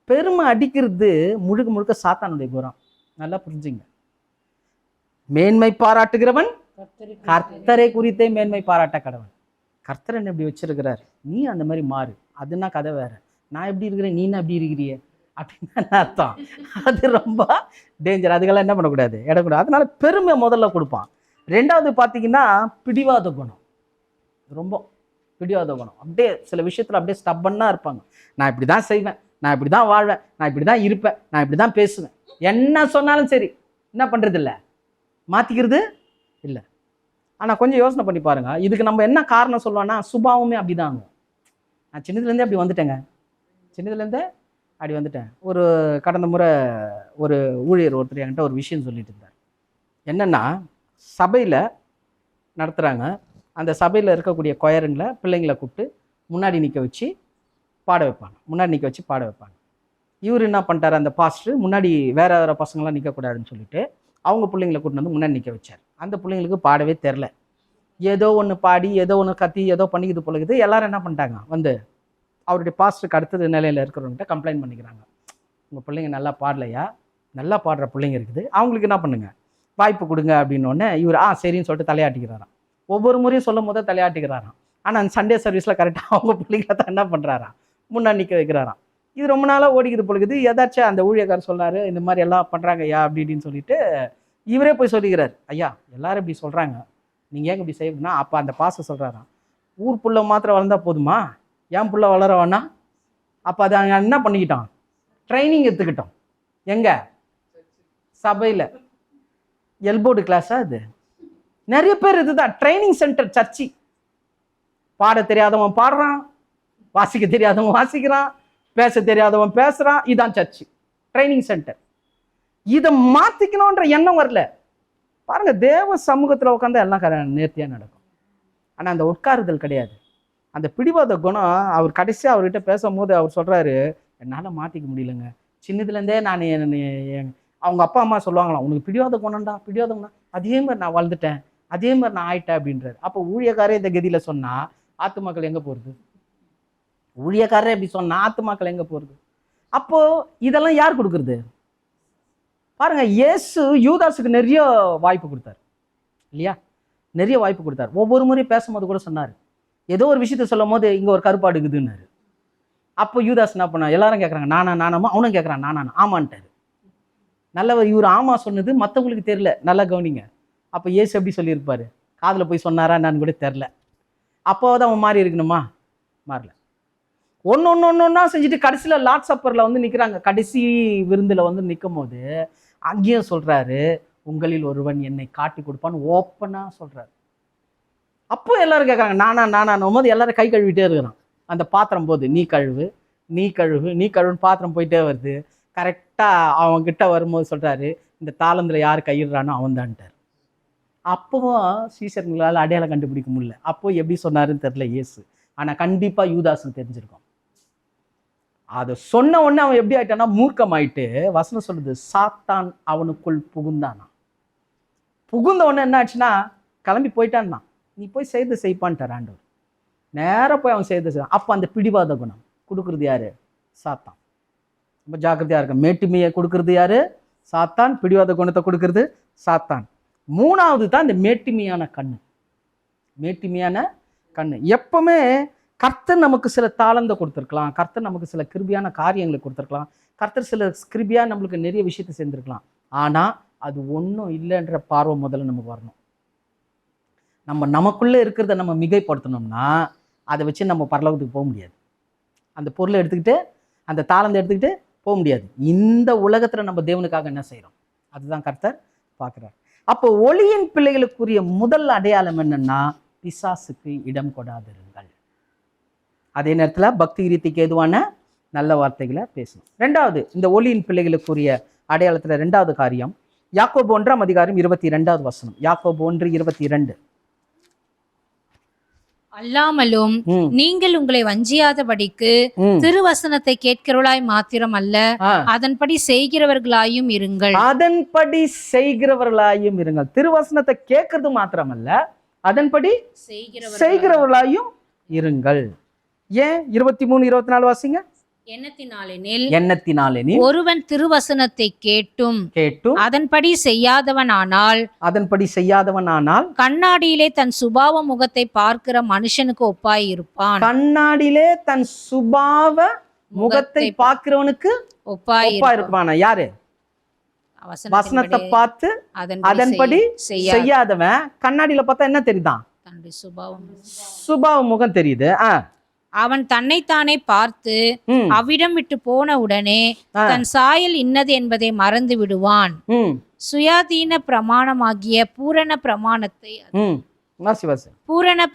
பெருமை அடிக்கிறது முழுக்க முழுக்க சாத்தானுடைய குணம். நல்லா புரிஞ்சுங்க. மேன்மை பாராட்டுகிறவன் கர்த்தரை குறித்தே மேன்மை பாராட்ட கடவன். கர்த்தர் என்ன இப்படி வச்சிருக்கிறார், நீ அந்த மாதிரி மாறு, அதுனா கதை வேற. நான் எப்படி இருக்கிறேன், நீ என்ன அப்படி இருக்கிறியே அப்படின்னு அர்த்தம். அது ரொம்ப டேஞ்சர். அதுக்கெல்லாம் என்ன பண்ணக்கூடாது, இடக்கூடாது. அதனால பெருமை முதல்ல கொடுப்பான். 2வது பார்த்தீங்கன்னா பிடிவாத குணம். ரொம்ப பிடிவாத குணம். அப்படியே சில விஷயத்தில் அப்படியே ஸ்டப்பன்னா இருப்பாங்க. நான் இப்படி தான் செய்வேன், நான் இப்படி தான் வாழ்வேன், நான் இப்படி தான் இருப்பேன், நான் இப்படி தான் பேசுவேன், என்ன சொன்னாலும் சரி. என்ன பண்ணுறது இல்லை, மாற்றிக்கிறது இல்லை. ஆனால் கொஞ்சம் யோசனை பண்ணி பாருங்க, இதுக்கு நம்ம என்ன காரணம் சொல்லுவோன்னா, சுபாவமே அப்படி தான். நான் சின்னதுலேருந்தே அப்படி வந்துட்டேங்க, சின்னதுலேருந்தே அப்படி வந்துட்டேன். ஒரு கடந்த முறை ஒரு ஊழியர் ஒருத்தர் என்கிட்ட ஒரு விஷயம் சொல்லிட்டு இருந்தார். என்னென்னா, சபையில் நடத்துகிறாங்க. அந்த சபையில் இருக்கக்கூடிய கொயருங்களை பிள்ளைங்களை கூப்பிட்டு முன்னாடி நிற்க வச்சு பாட வைப்பாங்க. முன்னாடி நிற்க வச்சு பாட வைப்பாங்க. இவர் என்ன பண்ணிட்டார், அந்த பாஸ்டர் முன்னாடி வேற வேறு பசங்களாம் நிற்கக்கூடாதுன்னு சொல்லிட்டு அவங்க பிள்ளைங்களை கூட்டிட்டு வந்து முன்னாடி நிற்க வச்சார். அந்த பிள்ளைங்களுக்கு பாடவே தெரில. ஏதோ ஒன்று பாடி ஏதோ ஒன்று கத்தி ஏதோ பண்ணிக்கிது பொழுது எல்லாரும் என்ன பண்ணிட்டாங்க வந்து அவருடைய பாஸ்டருக்கு அடுத்தது நிலையில் இருக்கிறவங்ககிட்ட கம்ப்ளைண்ட் பண்ணிக்கிறாங்க. உங்கள் பிள்ளைங்க நல்லா பாடலையா, நல்லா பாடுற பிள்ளைங்க இருக்குது, அவங்களுக்கு என்ன பண்ணுங்க வாய்ப்பு கொடுங்க அப்படின்னோடனே இவர் சரின்னு சொல்லிட்டு தலையாட்டிக்கிறாராம். ஒவ்வொரு முறையும் சொல்லும் போதே தலையாட்டிக்கிறாராம். ஆனால் அந்த சண்டே சர்வீஸில் கரெக்டாக அவங்க பிள்ளைங்கள தான் என்ன பண்ணுறாராம் முன்னாடி நிற்க வைக்கிறாராம். இது ரொம்ப நாளாக ஓடிக்கிது பொழுது ஏதாச்சும் அந்த ஊழியக்காரர் சொல்கிறாரு இந்த மாதிரி எல்லாம் பண்ணுறாங்க ஐயா அப்படின்னு சொல்லிட்டு இவரே போய் சொல்லிக்கிறார். ஐயா எல்லாரும் இப்படி சொல்கிறாங்க, நீங்கள் ஏங்க இப்படி செய்யணும்னா அப்போ அந்த பாச சொல்கிறாராம், ஊர் புள்ள மாத்திரம் வளர்ந்தா போதுமா, ஏன் புள்ள வளர வேணா? அப்போ அதை என்ன பண்ணிக்கிட்டோம், ட்ரைனிங் எடுத்துக்கிட்டோம். எங்க சபையில் எல்போர்டு கிளாஸா அது நிறைய பேர் இதுதான் ட்ரைனிங் சென்டர் சர்ச்சி. பாட தெரியாதவன் பாடுறான், வாசிக்க தெரியாதவன் வாசிக்கிறான், பேச தெரியாதவன் பேசுறான், இதுதான் சர்ச்சு ட்ரைனிங் சென்டர். இதை மாத்திக்கணும்ன்ற எண்ணம் வரல பாருங்க. தேவ சமூகத்தில் உட்காந்து எல்லாம் நேர்த்தியாக நடக்கும். ஆனால் அந்த உட்காருதல் கிடையாது. அந்த பிடிவாத குணம் அவர் கடைசியாக அவர்கிட்ட பேசும்போது அவர் சொல்றாரு, என்னால் மாற்றிக்க முடியலங்க, சின்னதுலேருந்தே நான் அவங்க அப்பா அம்மா சொல்லுவாங்களாம், உனக்கு பிடிவாத குணம்டா பிடிவாத குணம், அதே மாதிரி நான் வளர்ந்துட்டேன், அதே மாதிரி நான் ஆயிட்டேன் அப்படின்றாரு. அப்போ ஊழியக்காரே இந்த கதியில் சொன்னா ஆத்துமாக்கள் எங்கே போகிறது? ஊழியக்காரரே எப்படி சொன்னா ஆத்துமாக்கள் எங்கே போகிறது? அப்போ இதெல்லாம் யார் கொடுக்குறது? பாருங்க, இயேசு யூதாஸுக்கு நிறைய வாய்ப்பு கொடுத்தாரு இல்லையா, நிறைய வாய்ப்பு கொடுத்தாரு. ஒவ்வொரு முறையும் பேசும்போது கூட சொன்னார், ஏதோ ஒரு விஷயத்த சொல்லும் போது இங்கே ஒரு கருப்பாடு இருக்குதுன்னாரு. அப்போ யூதாஸ் என்ன பண்ணா, எல்லாரும் கேட்குறாங்க நானாமா, அவனும் கேட்குறான் நானா, ஆமான்ட்டாரு. நல்லவர் இவர் ஆமா சொன்னது மற்றவங்களுக்கு தெரியல, நல்லா கவனிங்க. அப்போ இயேசு எப்படி சொல்லியிருப்பாரு, காதில் போய் சொன்னாரா நான் கூட தெரில. அப்போதான் அவன் மாறி இருக்கணுமா, மாறல. ஒன்று செஞ்சுட்டு கடைசியில் லார்ட் சப்பரில் வந்து நிற்கிறாங்க. கடைசி விருந்தில் வந்து நிற்கும் போது அங்கேயும் சொல்கிறாரு, உங்களில் ஒருவன் என்னை காட்டி கொடுப்பான்னு ஓப்பனாக சொல்கிறாரு. அப்போ எல்லாரும் கேட்குறாங்க நானான்னும் போது எல்லாரும் கை கழுவிட்டே இருக்கிறான். அந்த பாத்திரம் போது நீ கழுவு நீ கழுவு நீ கழுவுன்னு பாத்திரம் போயிட்டே வருது. கரெக்டாக அவன்கிட்ட வரும்போது சொல்கிறாரு, இந்த தாளந்தில் யார் கையிடுறானோ அவன் தான்ட்டார். அப்போவும் சீசர்களால் அடையாளம் கண்டுபிடிக்க முடியல. அப்போ எப்படி சொன்னாருன்னு தெரில இயேசு. ஆனால் கண்டிப்பாக யூதாஸுக்கு தெரிஞ்சிருக்கும். அதை சொன்ன உடனே அவன் எப்படி ஆயிட்டான்னா மூர்க்கமாயிட்டு, வசனம் சொல்லுது சாத்தான் அவனுக்குள் புகுந்தானா. புகுந்த உடனே என்ன ஆச்சுன்னா கிளம்பி போயிட்டான்னா, நீ போய் செய்து செய்ப்பான்ட்டார் ஆண்டவர். நேராக போய் அவன் செய்து செய்வான். அப்போ அந்த பிடிவாத குணம் கொடுக்குறது யாரு? சாத்தான். ரொம்ப ஜாக்கிரதையாக இருக்கும். மேட்டுமையை கொடுக்கறது யாரு? சாத்தான். பிடிவாத குணத்தை கொடுக்கறது சாத்தான். மூணாவது தான் இந்த மேட்டுமையான கண்ணு. மேட்டுமையான கண்ணு. எப்பவுமே கர்த்தர் நமக்கு சில தாளந்தை கொடுத்துருக்கலாம், கர்த்தர் நமக்கு சில கிருபியான காரியங்களை கொடுத்துருக்கலாம், கர்த்தர் சில கிருபியாக நம்மளுக்கு நிறைய விஷயத்தை செஞ்சுருக்கலாம். ஆனால் அது ஒன்றும் இல்லைன்ற பார்வை முதல்ல நமக்கு வரணும். நமக்குள்ளே இருக்கிறத நம்ம மிகைப்படுத்தணும்னா அதை வச்சு நம்ம பரலோகத்துக்கு போக முடியாது. அந்த பொருளை எடுத்துக்கிட்டு அந்த தாளந்தை எடுத்துக்கிட்டு போக முடியாது. இந்த உலகத்தில் நம்ம தேவனுக்காக என்ன செய்கிறோம் அதுதான் கர்த்தர் பார்க்குறார். அப்போ ஒளியின் பிள்ளைகளுக்குரிய முதல் அடையாளம் என்னன்னா, பிசாசுக்கு இடம் கொடாதிருங்கள். அதே நேரத்தில் பக்தி ரீதிக்கு ஏதுவான நல்ல வார்த்தைகளை பேசணும். ரெண்டாவது, இந்த ஒளியின் பிள்ளைகளுக்குரிய அடையாளத்தில் ரெண்டாவது காரியம், யாக்கோபு 1:22 யாக்கோபு 1:22. அல்லாமலும் நீங்கள் உங்களை வஞ்சியாதபடிக்கு திருவசனத்தை கேட்கிறவர்களாய் மாத்திரம் அல்ல, அதன்படி செய்கிறவர்களாயும் இருங்கள். அதன்படி செய்கிறவர்களாயும் இருங்கள். திருவசனத்தை கேட்கறது மாத்திரமல்ல, அதன்படி செய்கிறவர்களாயும் இருங்கள். ஏன் 23-24 வாசிங்க. எண்ணத்தினாலெனில் ஒருவன் திருவசனத்தை கேட்டும் அதன்படி செய்யாதவனானால் கண்ணாடியிலே தன் சுபாவ முகத்தை பார்க்கிற மனுஷனுக்கு ஒப்பாய் இருப்பான். கண்ணாடியிலே தன் சுபாவ முகத்தை பார்க்கிறவனுக்கு ஒப்பாய் இருப்பானா? யாரு? வசனத்தை பார்த்து அதன்படி செய்யாதவன் கண்ணாடியில பார்த்தா என்ன தெரியுதான்? சுபாவ முகம் தெரியுது. அவன் தன்னைத்தானே பார்த்து அவ்விடம் விட்டு போன உடனே தன் சாயல் இன்னது என்பதை மறந்து விடுவான். சுயாதீன பிரமாணமாகிய பூரண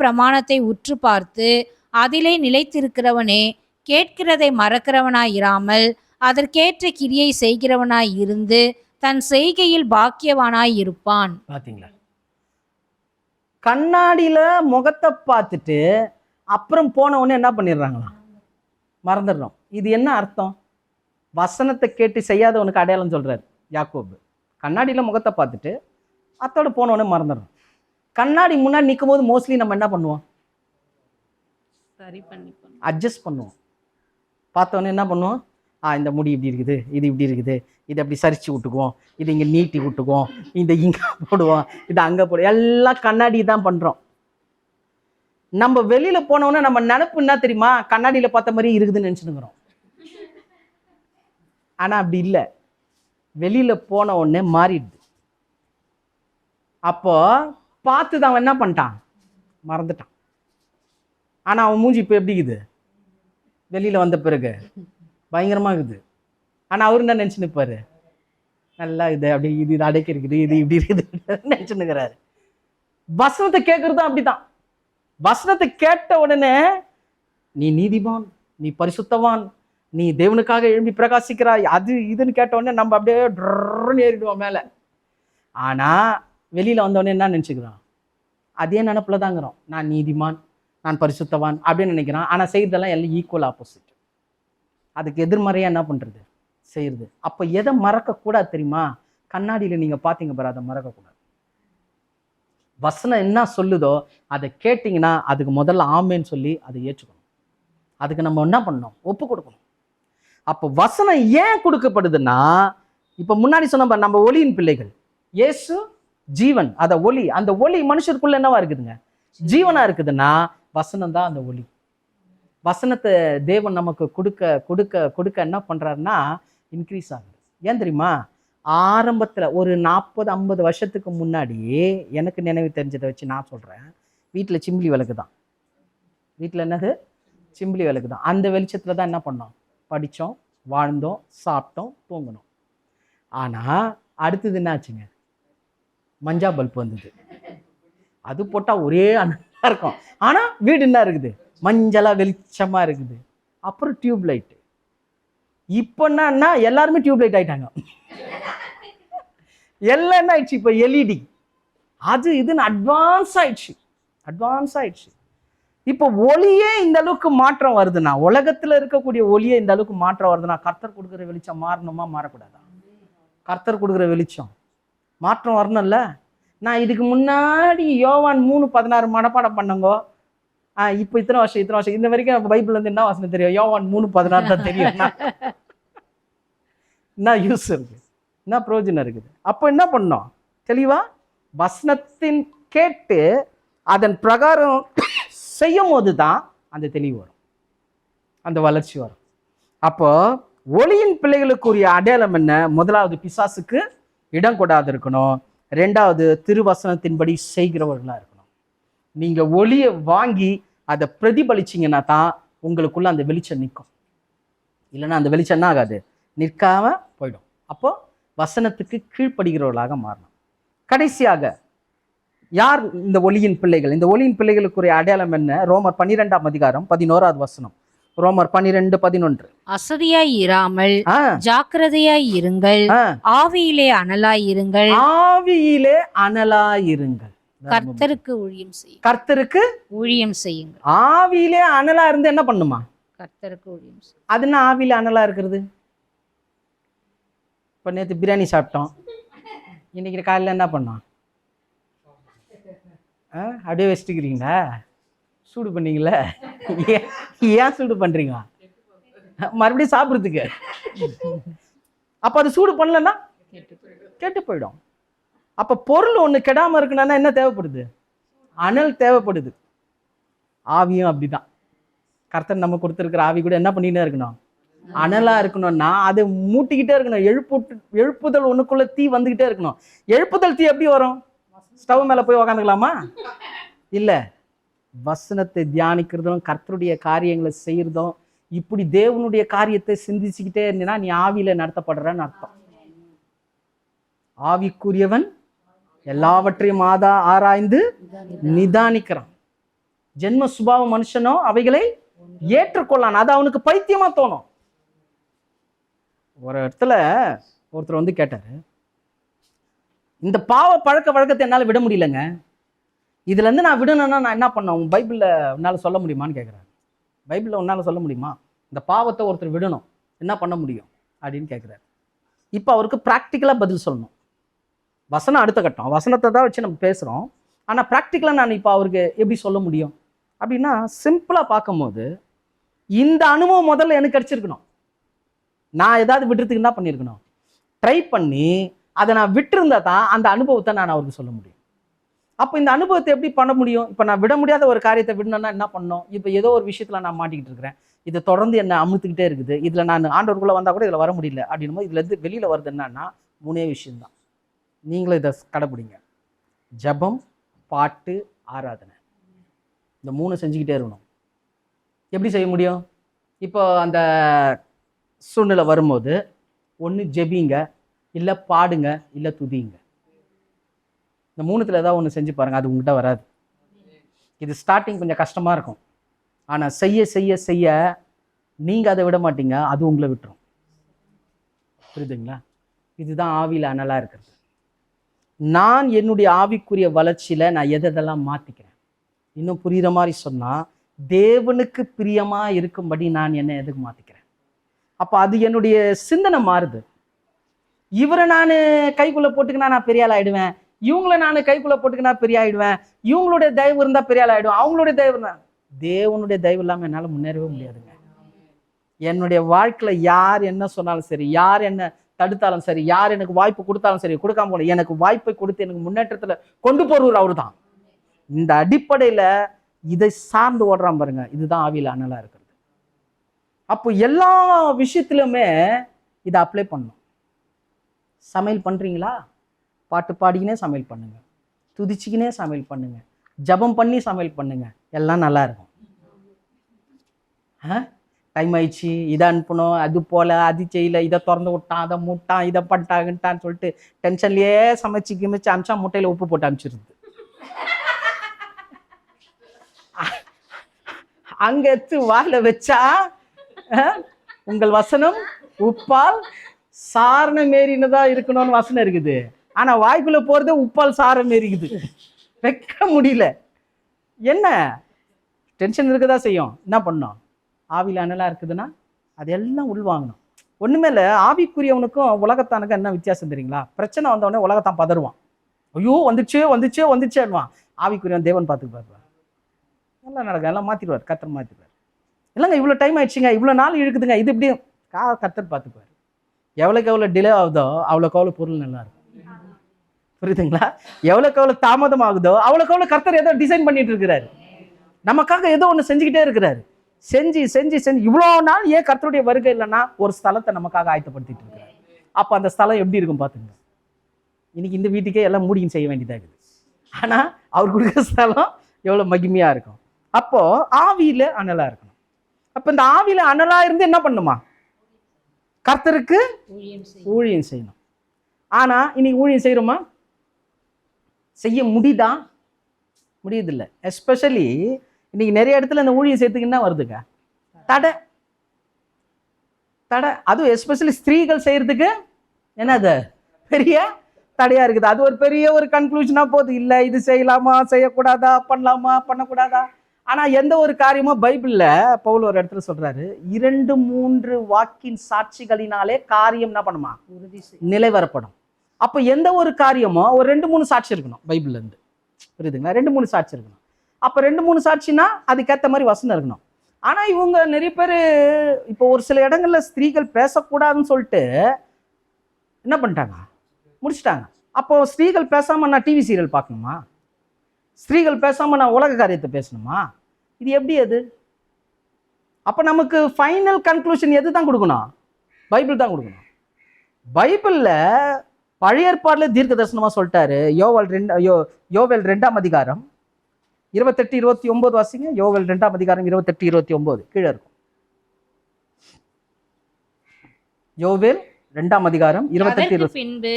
பிரமாணத்தை உற்று பார்த்து அதிலே நிலைத்திருக்கிறவனே கேட்கிறதை மறக்கிறவனாயிராமல் அதற்கேற்ற கிரியை செய்கிறவனாய் இருந்து தன் செய்கையில் பாக்கியவானாய் இருப்பான். பாத்தீங்களா? கண்ணாடியில முகத்தை பார்த்துட்டு அப்புறம் போன உடனே என்ன பண்ணிடுறாங்களாம்? மறந்துடுறோம். இது என்ன அர்த்தம்? வசனத்தை கேட்டு செய்யாதவனுக்கு அடையாளம் சொல்றாரு யாக்கோபு. கண்ணாடியில் முகத்தை பார்த்துட்டு அத்தோடு போன உடனே மறந்துடுறோம். கண்ணாடி முன்னாடி நிற்கும் போது மோஸ்ட்லி நம்ம என்ன பண்ணுவோம்? சரி பண்ணிப்போம். அட்ஜஸ்ட் பண்ணுவோம். பார்த்தோன்னே என்ன பண்ணுவோம்? இந்த முடி இப்படி இருக்குது, இது இப்படி இருக்குது, இதை அப்படி சரிச்சு விட்டுக்குவோம், இது இங்கே நீட்டி விட்டுக்குவோம், இந்த இங்கே போடுவோம், இது அங்கே போடுவோம், எல்லாம் கண்ணாடி தான் பண்ணுறோம். நம்ம வெளியில் போனோன்னே நம்ம நினப்பு என்ன தெரியுமா? கண்ணாடியில் பார்த்த மாதிரி இருக்குதுன்னு நினச்சினுக்கிறோம். ஆனால் அப்படி இல்லை. வெளியில் போன உடனே மாறிடுது. அப்போ பார்த்து தான் அவன் என்ன பண்ணிட்டான்? மறந்துட்டான். ஆனால் அவன் மூஞ்சி இப்போ எப்படி இருக்குது? வெளியில் வந்த பிறகு பயங்கரமாக இருக்குது. ஆனால் அவரு என்ன நினச்சி நிற்பாரு? நல்லா இது அப்படி இது அடைக்கி இருக்குது, இது இப்படி இருக்குது நினச்சின்னுக்கிறாரு. வசனத்தை கேட்குறதும் அப்படிதான். வசனத்தை கேட்ட உடனே நீ நீதிமான், நீ பரிசுத்தவான், நீ தேவனுக்காக எழும்பி பிரகாசிக்கிறாய், அது இதுன்னு கேட்ட உடனே நம்ம அப்படியே ட்ரன்னு ஏறிடுவோம் மேலே. ஆனால் வெளியில் வந்தோடனே என்ன நினச்சிக்கிறோம்? அதே நினப்புல தாங்கிறோம். நான் நீதிமான், நான் பரிசுத்தவான் அப்படின்னு நினைக்கிறான். ஆனால் செய்கிறதெல்லாம் எல்லாம் ஈக்குவல் ஆப்போசிட். அதுக்கு எதிர்மறையாக என்ன பண்ணுறது? செய்கிறது. அப்போ எதை மறக்கக்கூடாது தெரியுமா? கண்ணாடியில் நீங்கள் பார்த்தீங்க பாரு, அதை மறக்கக்கூடாது. வசனம் என்ன சொல்லுதோ அதை கேட்டிங்கன்னா அதுக்கு முதல்ல ஆமேன்னு சொல்லி அதை ஏற்றுக்கணும். அதுக்கு நம்ம என்ன பண்ணணும்? ஒப்பு கொடுக்கணும். அப்போ வசனம் ஏன் கொடுக்கப்படுதுன்னா, இப்போ முன்னாடி சொன்ன நம்ம ஒளியின் பிள்ளைகள், இயேசு ஜீவன், அத ஒளி. அந்த ஒளி மனுஷருக்குள்ள என்னவா இருக்குதுங்க? ஜீவனா இருக்குதுன்னா வசனம் தான் அந்த ஒளி. வசனத்தை தேவன் நமக்கு கொடுக்க கொடுக்க கொடுக்க என்ன பண்றாருன்னா இன்க்ரீஸ் ஆகுது. ஏன் தெரியுமா? ஆரம்பத்தில் ஒரு 40-50 வருஷத்துக்கு முன்னாடியே எனக்கு நினைவு தெரிஞ்சதை வச்சு நான் சொல்கிறேன். வீட்டில் சிம்பிளி விளக்கு தான். வீட்டில் என்னது? சிம்பிளி விளக்கு தான். அந்த வெளிச்சத்தில் தான் என்ன பண்ணோம்? படித்தோம், வாழ்ந்தோம், சாப்பிட்டோம், தூங்கினோம். ஆனால் அடுத்தது என்ன ஆச்சுங்க? மஞ்சா பல்ப் வந்தது. அது போட்டால் ஒரே அனலாக இருக்கும். ஆனால் வீடு என்ன இருக்குது? மஞ்சளாக வெளிச்சமாக இருக்குது. அப்புறம் டியூப் லைட்டு. இப்போ என்னன்னா எல்லாருமே டியூப் லைட் ஆகிட்டாங்க. எல்லாம் என்ன ஆயிடுச்சு? இப்போ எல்இடி, அது இதுன்னு அட்வான்ஸ் ஆயிடுச்சு. இப்போ ஒளியே இந்த அளவுக்கு மாற்றம் வருதுன்னா, உலகத்தில் இருக்கக்கூடிய ஒளியே இந்த அளவுக்கு மாற்றம் வருதுன்னா, கர்த்தர் கொடுக்குற வெளிச்சம் மாறணுமா மாறக்கூடாதா? கர்த்தர் கொடுக்குற வெளிச்சம் மாற்றம் வரணும்ல. நான் இதுக்கு முன்னாடி யோவான் 3:16 மனப்பாடம் பண்ணங்கோ. இப்போ இத்தனை வருஷம் இந்த வரைக்கும் பைபிள் வந்து என்ன வசனம் தெரியும்? யோவான் 3:16 தான் தெரியும். என்ன யூஸ் இருக்கு? என்ன பிரயோஜனம் இருக்குது? அப்போ என்ன பண்ணோம்? தெளிவா வசனத்தின் கேட்டு அதன் பிரகாரம் செய்யும் போது தான் அந்த தெளிவு வரும், அந்த வளர்ச்சி வரும். அப்போ ஒளியின் பிள்ளைகளுக்குரிய அடையாளம் என்ன? முதலாவது, பிசாசுக்கு இடம் கொடாது இருக்கணும். 2வது, திருவசனத்தின்படி செய்கிறவர்களா இருக்கணும். நீங்க ஒளியை வாங்கி அதை பிரதிபலிச்சிங்கன்னா தான் உங்களுக்குள்ள அந்த வெளிச்சம் நிற்கும். இல்லைன்னா அந்த வெளிச்சம் என்ன ஆகாது? நிற்காம போயிடும். அப்போ வசனத்துக்கு கீழ்ப்படுகிறவர்களாக மாறணும். கடைசியாக யார் இந்த ஒளியின் பிள்ளைகள்? இந்த ஒளியின் பிள்ளைகளுக்குரிய அடையாளம் என்ன? ரோமர் 12ஆம் அதிகாரம் 11வது வசனம். ரோமர் 12:11. அசதியாய் இராமல் ஜாக்கிரதையாய் இருங்கள், ஆவியிலே அனலாய் இருங்கள். ஆவியிலே அனலாய் இருங்கள். கர்த்தருக்கு ஊழியம் செய்யுங்கள். கர்த்தருக்கு ஊழியம் செய்யுங்கள். ஆவியிலே அனலா இருந்து என்ன பண்ணுமா? கர்த்தருக்கு ஊழியம் செய்யுங்கள். அது என்ன ஆவியில அனலா இருக்கிறது? இப்போ நேற்று பிரியாணி சாப்பிட்டோம், இன்னைக்கு காலையில் என்ன பண்ணோம்? அப்படியே வச்சுட்டுக்கிறீங்களா? சூடு பண்ணீங்களே, ஏன் சூடு பண்றீங்க? மறுபடியும் சாப்பிட்றதுக்கு. அப்போ அது சூடு பண்ணலன்னா கெட்டு போயிடும். அப்போ பொருள் ஒன்று கெடாமல் இருக்குன்னா என்ன தேவைப்படுது? அனல் தேவைப்படுது. ஆவியும் அப்படிதான். கர்த்தர் நம்ம கொடுத்துருக்கிற ஆவி கூட என்ன பண்ணிட்டே இருக்கணும்? அனலா இருக்கணும்னா அது மூட்டிக்கிட்டே இருக்கணும். எழுப்புதல் ஒண்ணுக்குள்ள தீ வந்துகிட்டே இருக்கணும். எழுப்புதல் தீ எப்படி வரும்? ஸ்டவ் மேல போய் உக்காந்துக்கலாமா? இல்ல, வசனத்தை தியானிக்கிறதும் கர்த்தருடைய காரியங்களை செய்யறதும், இப்படி தேவனுடைய காரியத்தை சிந்திச்சுக்கிட்டே இருந்தீங்கன்னா நீ ஆவியில நடத்தப்படுறன்னு அர்த்தம். ஆவிக்குரியவன் எல்லாவற்றையும் ஆராய்ந்து நிதானிக்கிறான். ஜென்ம சுபாவ மனுஷனோ அவைகளை ஏற்றுக்கொள்ளான். அது அவனுக்கு பைத்தியமா தோணும். ஒரு இடத்துல ஒருத்தர் வந்து கேட்டாரு, இந்த பாவ பழக்க வழக்கத்தை என்னால் விட முடியலங்க, இதுல இருந்து நான் விடணும்னா நான் என்ன பண்ணேன்? பைபிள்ல உன்னால சொல்ல முடியுமான்னு கேட்குறாரு. பைபிள்ல உன்னால சொல்ல முடியுமா? இந்த பாவத்தை ஒருத்தர் விடணும், என்ன பண்ண முடியும் அப்படின்னு கேட்குறாரு. இப்போ அவருக்கு ப்ராக்டிக்கலா பதில் சொல்லணும். வசனம் அடுத்த கட்டம், வசனத்தை தான் வச்சு நம்ம பேசுறோம். ஆனால் ப்ராக்டிக்கலாக நான் இப்போ அவருக்கு எப்படி சொல்ல முடியும் அப்படின்னா, சிம்பிளாக பார்க்கும்போது இந்த அனுபவம் முதல்ல எனக்கு கிடைச்சிருக்கணும். நான் ஏதாவது விடுறதுக்கு என்ன பண்ணியிருக்கணும், ட்ரை பண்ணி அதை நான் விட்டுருந்தா தான் அந்த அனுபவத்தை நான் அவருக்கு சொல்ல முடியும். அப்போ இந்த அனுபவத்தை எப்படி பண்ண முடியும்? இப்போ நான் விட முடியாத ஒரு காரியத்தை விடணும்னா என்ன பண்ணணும்? இப்போ ஏதோ ஒரு விஷயத்தில் நான் மாட்டிக்கிட்டு இருக்கிறேன், இதை தொடர்ந்து என்னை அமுத்துக்கிட்டே இருக்குது, இதில் நான் ஆண்டவருக்குள்ளே வந்தால் கூட இதில் வர முடியல அப்படின்னும் போது இதுலேருந்து வெளியில் வருது என்னன்னா 3 விஷயம்தான். நீங்களும் இதை கடைப்பிடிங்க. ஜெபம், பாட்டு, ஆராதனை. இந்த 3 செஞ்சுக்கிட்டே இருக்கணும். எப்படி செய்ய முடியும்? இப்போ அந்த சூழ்நிலை வரும்போது ஒன்று ஜெபிங்க, இல்லை பாடுங்க, இல்லை துதிங்க. இந்த 3த்துல ஏதாவது ஒன்று செஞ்சு பாருங்க, அது உங்கள்கிட்ட வராது. இது ஸ்டார்டிங் கொஞ்சம் கஷ்டமாக இருக்கும், ஆனால் செய்ய செய்ய செய்ய நீங்கள் அதை விட மாட்டீங்க, அது உங்களை விட்டுரும். புரியுதுங்களா? இதுதான் ஆவியில் அனலாக இருக்கிறது. நான் என்னுடைய ஆவிக்குரிய வளர்ச்சியில் நான் எதெல்லாம் மாற்றிக்கிறேன். இன்னும் புரிகிற மாதிரி சொன்னால், தேவனுக்கு பிரியமாக இருக்கும்படி நான் என்ன எதுக்கு மாற்றிக்கிறேன். அப்போ அது என்னுடைய சிந்தனை மாறுது. இவரை நான் கைக்குள்ளே போட்டுக்கினா நான் பெரிய ஆள் ஆகிடுவேன், இவங்கள நான் கைக்குள்ளே போட்டுக்கினா பெரிய ஆகிடுவேன், இவங்களுடைய தயவு இருந்தால் பெரிய ஆள் ஆகிடும், அவங்களுடைய தயவு இருந்தால். தேவனுடைய தயவு இல்லாமல் என்னால் முன்னேறவே முடியாதுங்க. என்னுடைய வாழ்க்கையில் யார் என்ன சொன்னாலும் சரி, யார் என்ன தடுத்தாலும் சரி, யார் எனக்கு வாய்ப்பு கொடுத்தாலும் சரி, கொடுக்காம போல எனக்கு வாய்ப்பை கொடுத்து எனக்கு முன்னேற்றத்தில் கொண்டு போறவர் அவர் தான். இந்த அடிப்படையில் இதை சார்ந்து ஓடுறான் பாருங்க, இதுதான் ஆவியில் அனலாக இருக்கிறது. அப்போ எல்லா விஷயத்திலுமே இதை அப்ளை பண்ணணும். சமையல் பண்ணுறீங்களா? பாட்டு பாடிக்கினே சமையல் பண்ணுங்க, துதிச்சிக்கினே சமையல் பண்ணுங்க, ஜபம் பண்ணி சமையல் பண்ணுங்க, எல்லாம் நல்லா இருக்கும். டைம் ஆயிடுச்சு, இதை அனுப்பணும், அது போல அது செய்யல, இதை திறந்து விட்டான், அதை மூட்டான், இதை பண்ணிட்டாங்கன்ட்டான்னு சொல்லிட்டு டென்ஷன்லயே சமைச்சு கிமைச்சு அமிச்சா முட்டையில உப்பு போட்டு அமிச்சிருது. அங்க எடுத்து வாயில வச்சா உங்கள் வசனம் உப்பால் சாரண மேறினதா இருக்கணும்னு வசனம் இருக்குது, ஆனா வாய்க்குள்ள போறது உப்பால் சாரம் மேறிக்குது, வைக்க முடியல. என்ன டென்ஷன் இருக்கதா செய்யும். என்ன பண்ணோம்? ஆவியில் அனலா இருக்குதுன்னா அதெல்லாம் உள்வாங்கணும். ஒண்ணுமே இல்லை, ஆவிக்குரியவனுக்கும் உலகத்தானுக்கும் என்ன வித்தியாசம் தெரியுங்களா? பிரச்சனை வந்தவொடனே உலகத்தான் பதறுவான், ஐயோ வந்துச்சே வந்துச்சே வந்துச்சேன்னுவான். ஆவிக்குரியவன் தேவன் பார்த்துக்கு பார்ப்பார், எல்லாம் நடக்கும், எல்லாம் மாத்திடுவார், கர்த்தர் மாத்திடுவார். இல்லைங்க இவ்வளோ டைம் ஆயிடுச்சுங்க, இவ்வளோ நாள் இழுக்குதுங்க, இது இப்படி கர்த்தர் பார்த்துக்குவார். எவ்வளோக்கு எவ்வளோ டிலே ஆகுதோ அவ்வளோக்கு அவ்வளோ பொருள் நல்லா இருக்கும். புரியுதுங்களா? எவ்வளோக்கு எவ்வளோ தாமதம் ஆகுதோ அவ்வளோக்கு எவ்வளோ கர்த்தர் ஏதோ டிசைன் பண்ணிட்டு இருக்கிறாரு, நமக்காக ஏதோ ஒன்று செஞ்சுக்கிட்டே இருக்கிறாரு. செஞ்சு செஞ்சு செஞ்சு இவ்வளோ நாள் ஏன் கர்த்தருடைய வருகை இல்லைன்னா ஒரு ஸ்தலத்தை நமக்காக ஆயத்தப்படுத்திட்டு இருக்கிறாரு. அப்போ அந்த ஸ்தலம் எப்படி இருக்கும் பார்த்துங்க. இன்னைக்கு இந்த வீட்டுக்கே எல்லாம் மூடியும் செய்ய வேண்டியதாக இருக்குது, ஆனால் அவர் கொடுக்குற ஸ்தலம் எவ்வளோ மகிமையாக இருக்கும். அப்போ ஆவியில் அனலாக இருக்கணும். அப்போ இந்த ஆவியில் அனலாக இருந்து என்ன பண்ணுமா? கர்த்தருக்கு ஊழியம் செய்யணும். ஆனால் இன்னைக்கு ஊழியம் செய்கிறோமா? செய்ய முடியுதா? முடியுதில்லை. எஸ்பெஷலி இன்னைக்கு நிறைய இடத்துல இந்த ஊழியம் செய்யறதுக்கு என்ன வருதுங்க? தடை தடை. அதுவும் எஸ்பெஷலி ஸ்திரீகள் செய்யறதுக்கு என்னது பெரிய தடையா இருக்குது. அது ஒரு பெரிய ஒரு கன்க்ளூஷனா போகுது, இல்லை இது செய்யலாமா செய்யக்கூடாதா, பண்ணலாமா பண்ணக்கூடாதா. ஆனா எந்த ஒரு காரியமும் பைபிள்ல பவுல் ஒரு இடத்துல சொல்றாரு, 2-3 வாக்கின் சாட்சிகளினாலே காரியம் என்ன பண்ணுமா? நிலைவரப்படும். அப்ப எந்த ஒரு காரியமும் ஒரு 2-3 சாட்சி இருக்கணும் பைபிள்ல இருந்து. புரியுதுங்களா? 2-3 சாட்சி இருக்கணும். அப்ப 2-3 சாட்சினா அதுக்கேற்ற மாதிரி வசனம் இருக்கணும். ஆனா இவங்க நிறைய பேர் இப்போ ஒரு சில இடங்கள்ல ஸ்திரீகள் பேசக்கூடாதுன்னு சொல்லிட்டு என்ன பண்ணிட்டாங்க? முடிச்சிட்டாங்க. அப்போ ஸ்திரீகள் பேசாம நான் டிவி சீரியல் பார்க்கணுமா? ஸ்திரீகள் பேசாம நான் உலக காரியத்தை பேசணுமா? இது எப்படி? அது அப்ப நமக்கு ஃபைனல் கன்க்ளூஷன் எது தான் கொடுக்கணும்? பைபிள் தான் கொடுக்கணும். பைபிள்ல பழைய ஏற்பாடுல தீர்க்க தரிசனமா சொல்லிட்டாரு. யோவேல் 2ஆம் அதிகாரம் 28-29 வாசிங்க. யோவேல் 2ஆம் அதிகாரம் 28-29 கீழே இருக்கும். யோவேல் 2ஆம் அதிகாரம் 28-20. பின்பு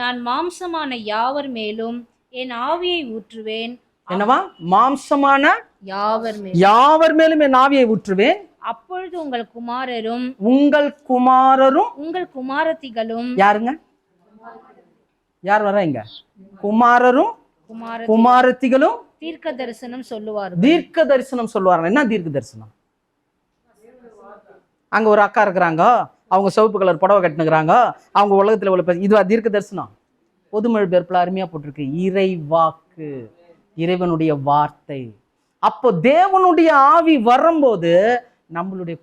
நான் மாம்சமான யாவர் மேலும் என் ஆவியை ஊற்றுவேன். என்னவா? மாம்சமான யாவர் மேலும் என் ஆவியை ஊற்றுவேன். அப்பொழுது உங்கள் குமாரரும் உங்கள் குமாரத்திகளும். யாருங்க? யார் வர்றீங்க? குமாரரும் குமாரத்திகளும் தீர்க்க தரிசனம் சொல்லுவார்கள். தீர்க்க தரிசனம் சொல்லுவார்கள். என்ன தீர்க்க தரிசனம்? அங்க ஒரு அக்கா இருக்கிறாங்க, அவங்க சிவப்பு கலர் புடவை கட்டினுக்கிறாங்க, அவங்க உலகத்துல உள்ள இதுவா தீர்க்க தரிசனம்? பொதுமொழி பேர்ப்புல அருமையா போட்டிருக்கு, இறை வாக்கு. இறைவனுடைய வார்த்தை. அப்போ தேவனுடைய ஆவி வரும்போது நம்மளுடைய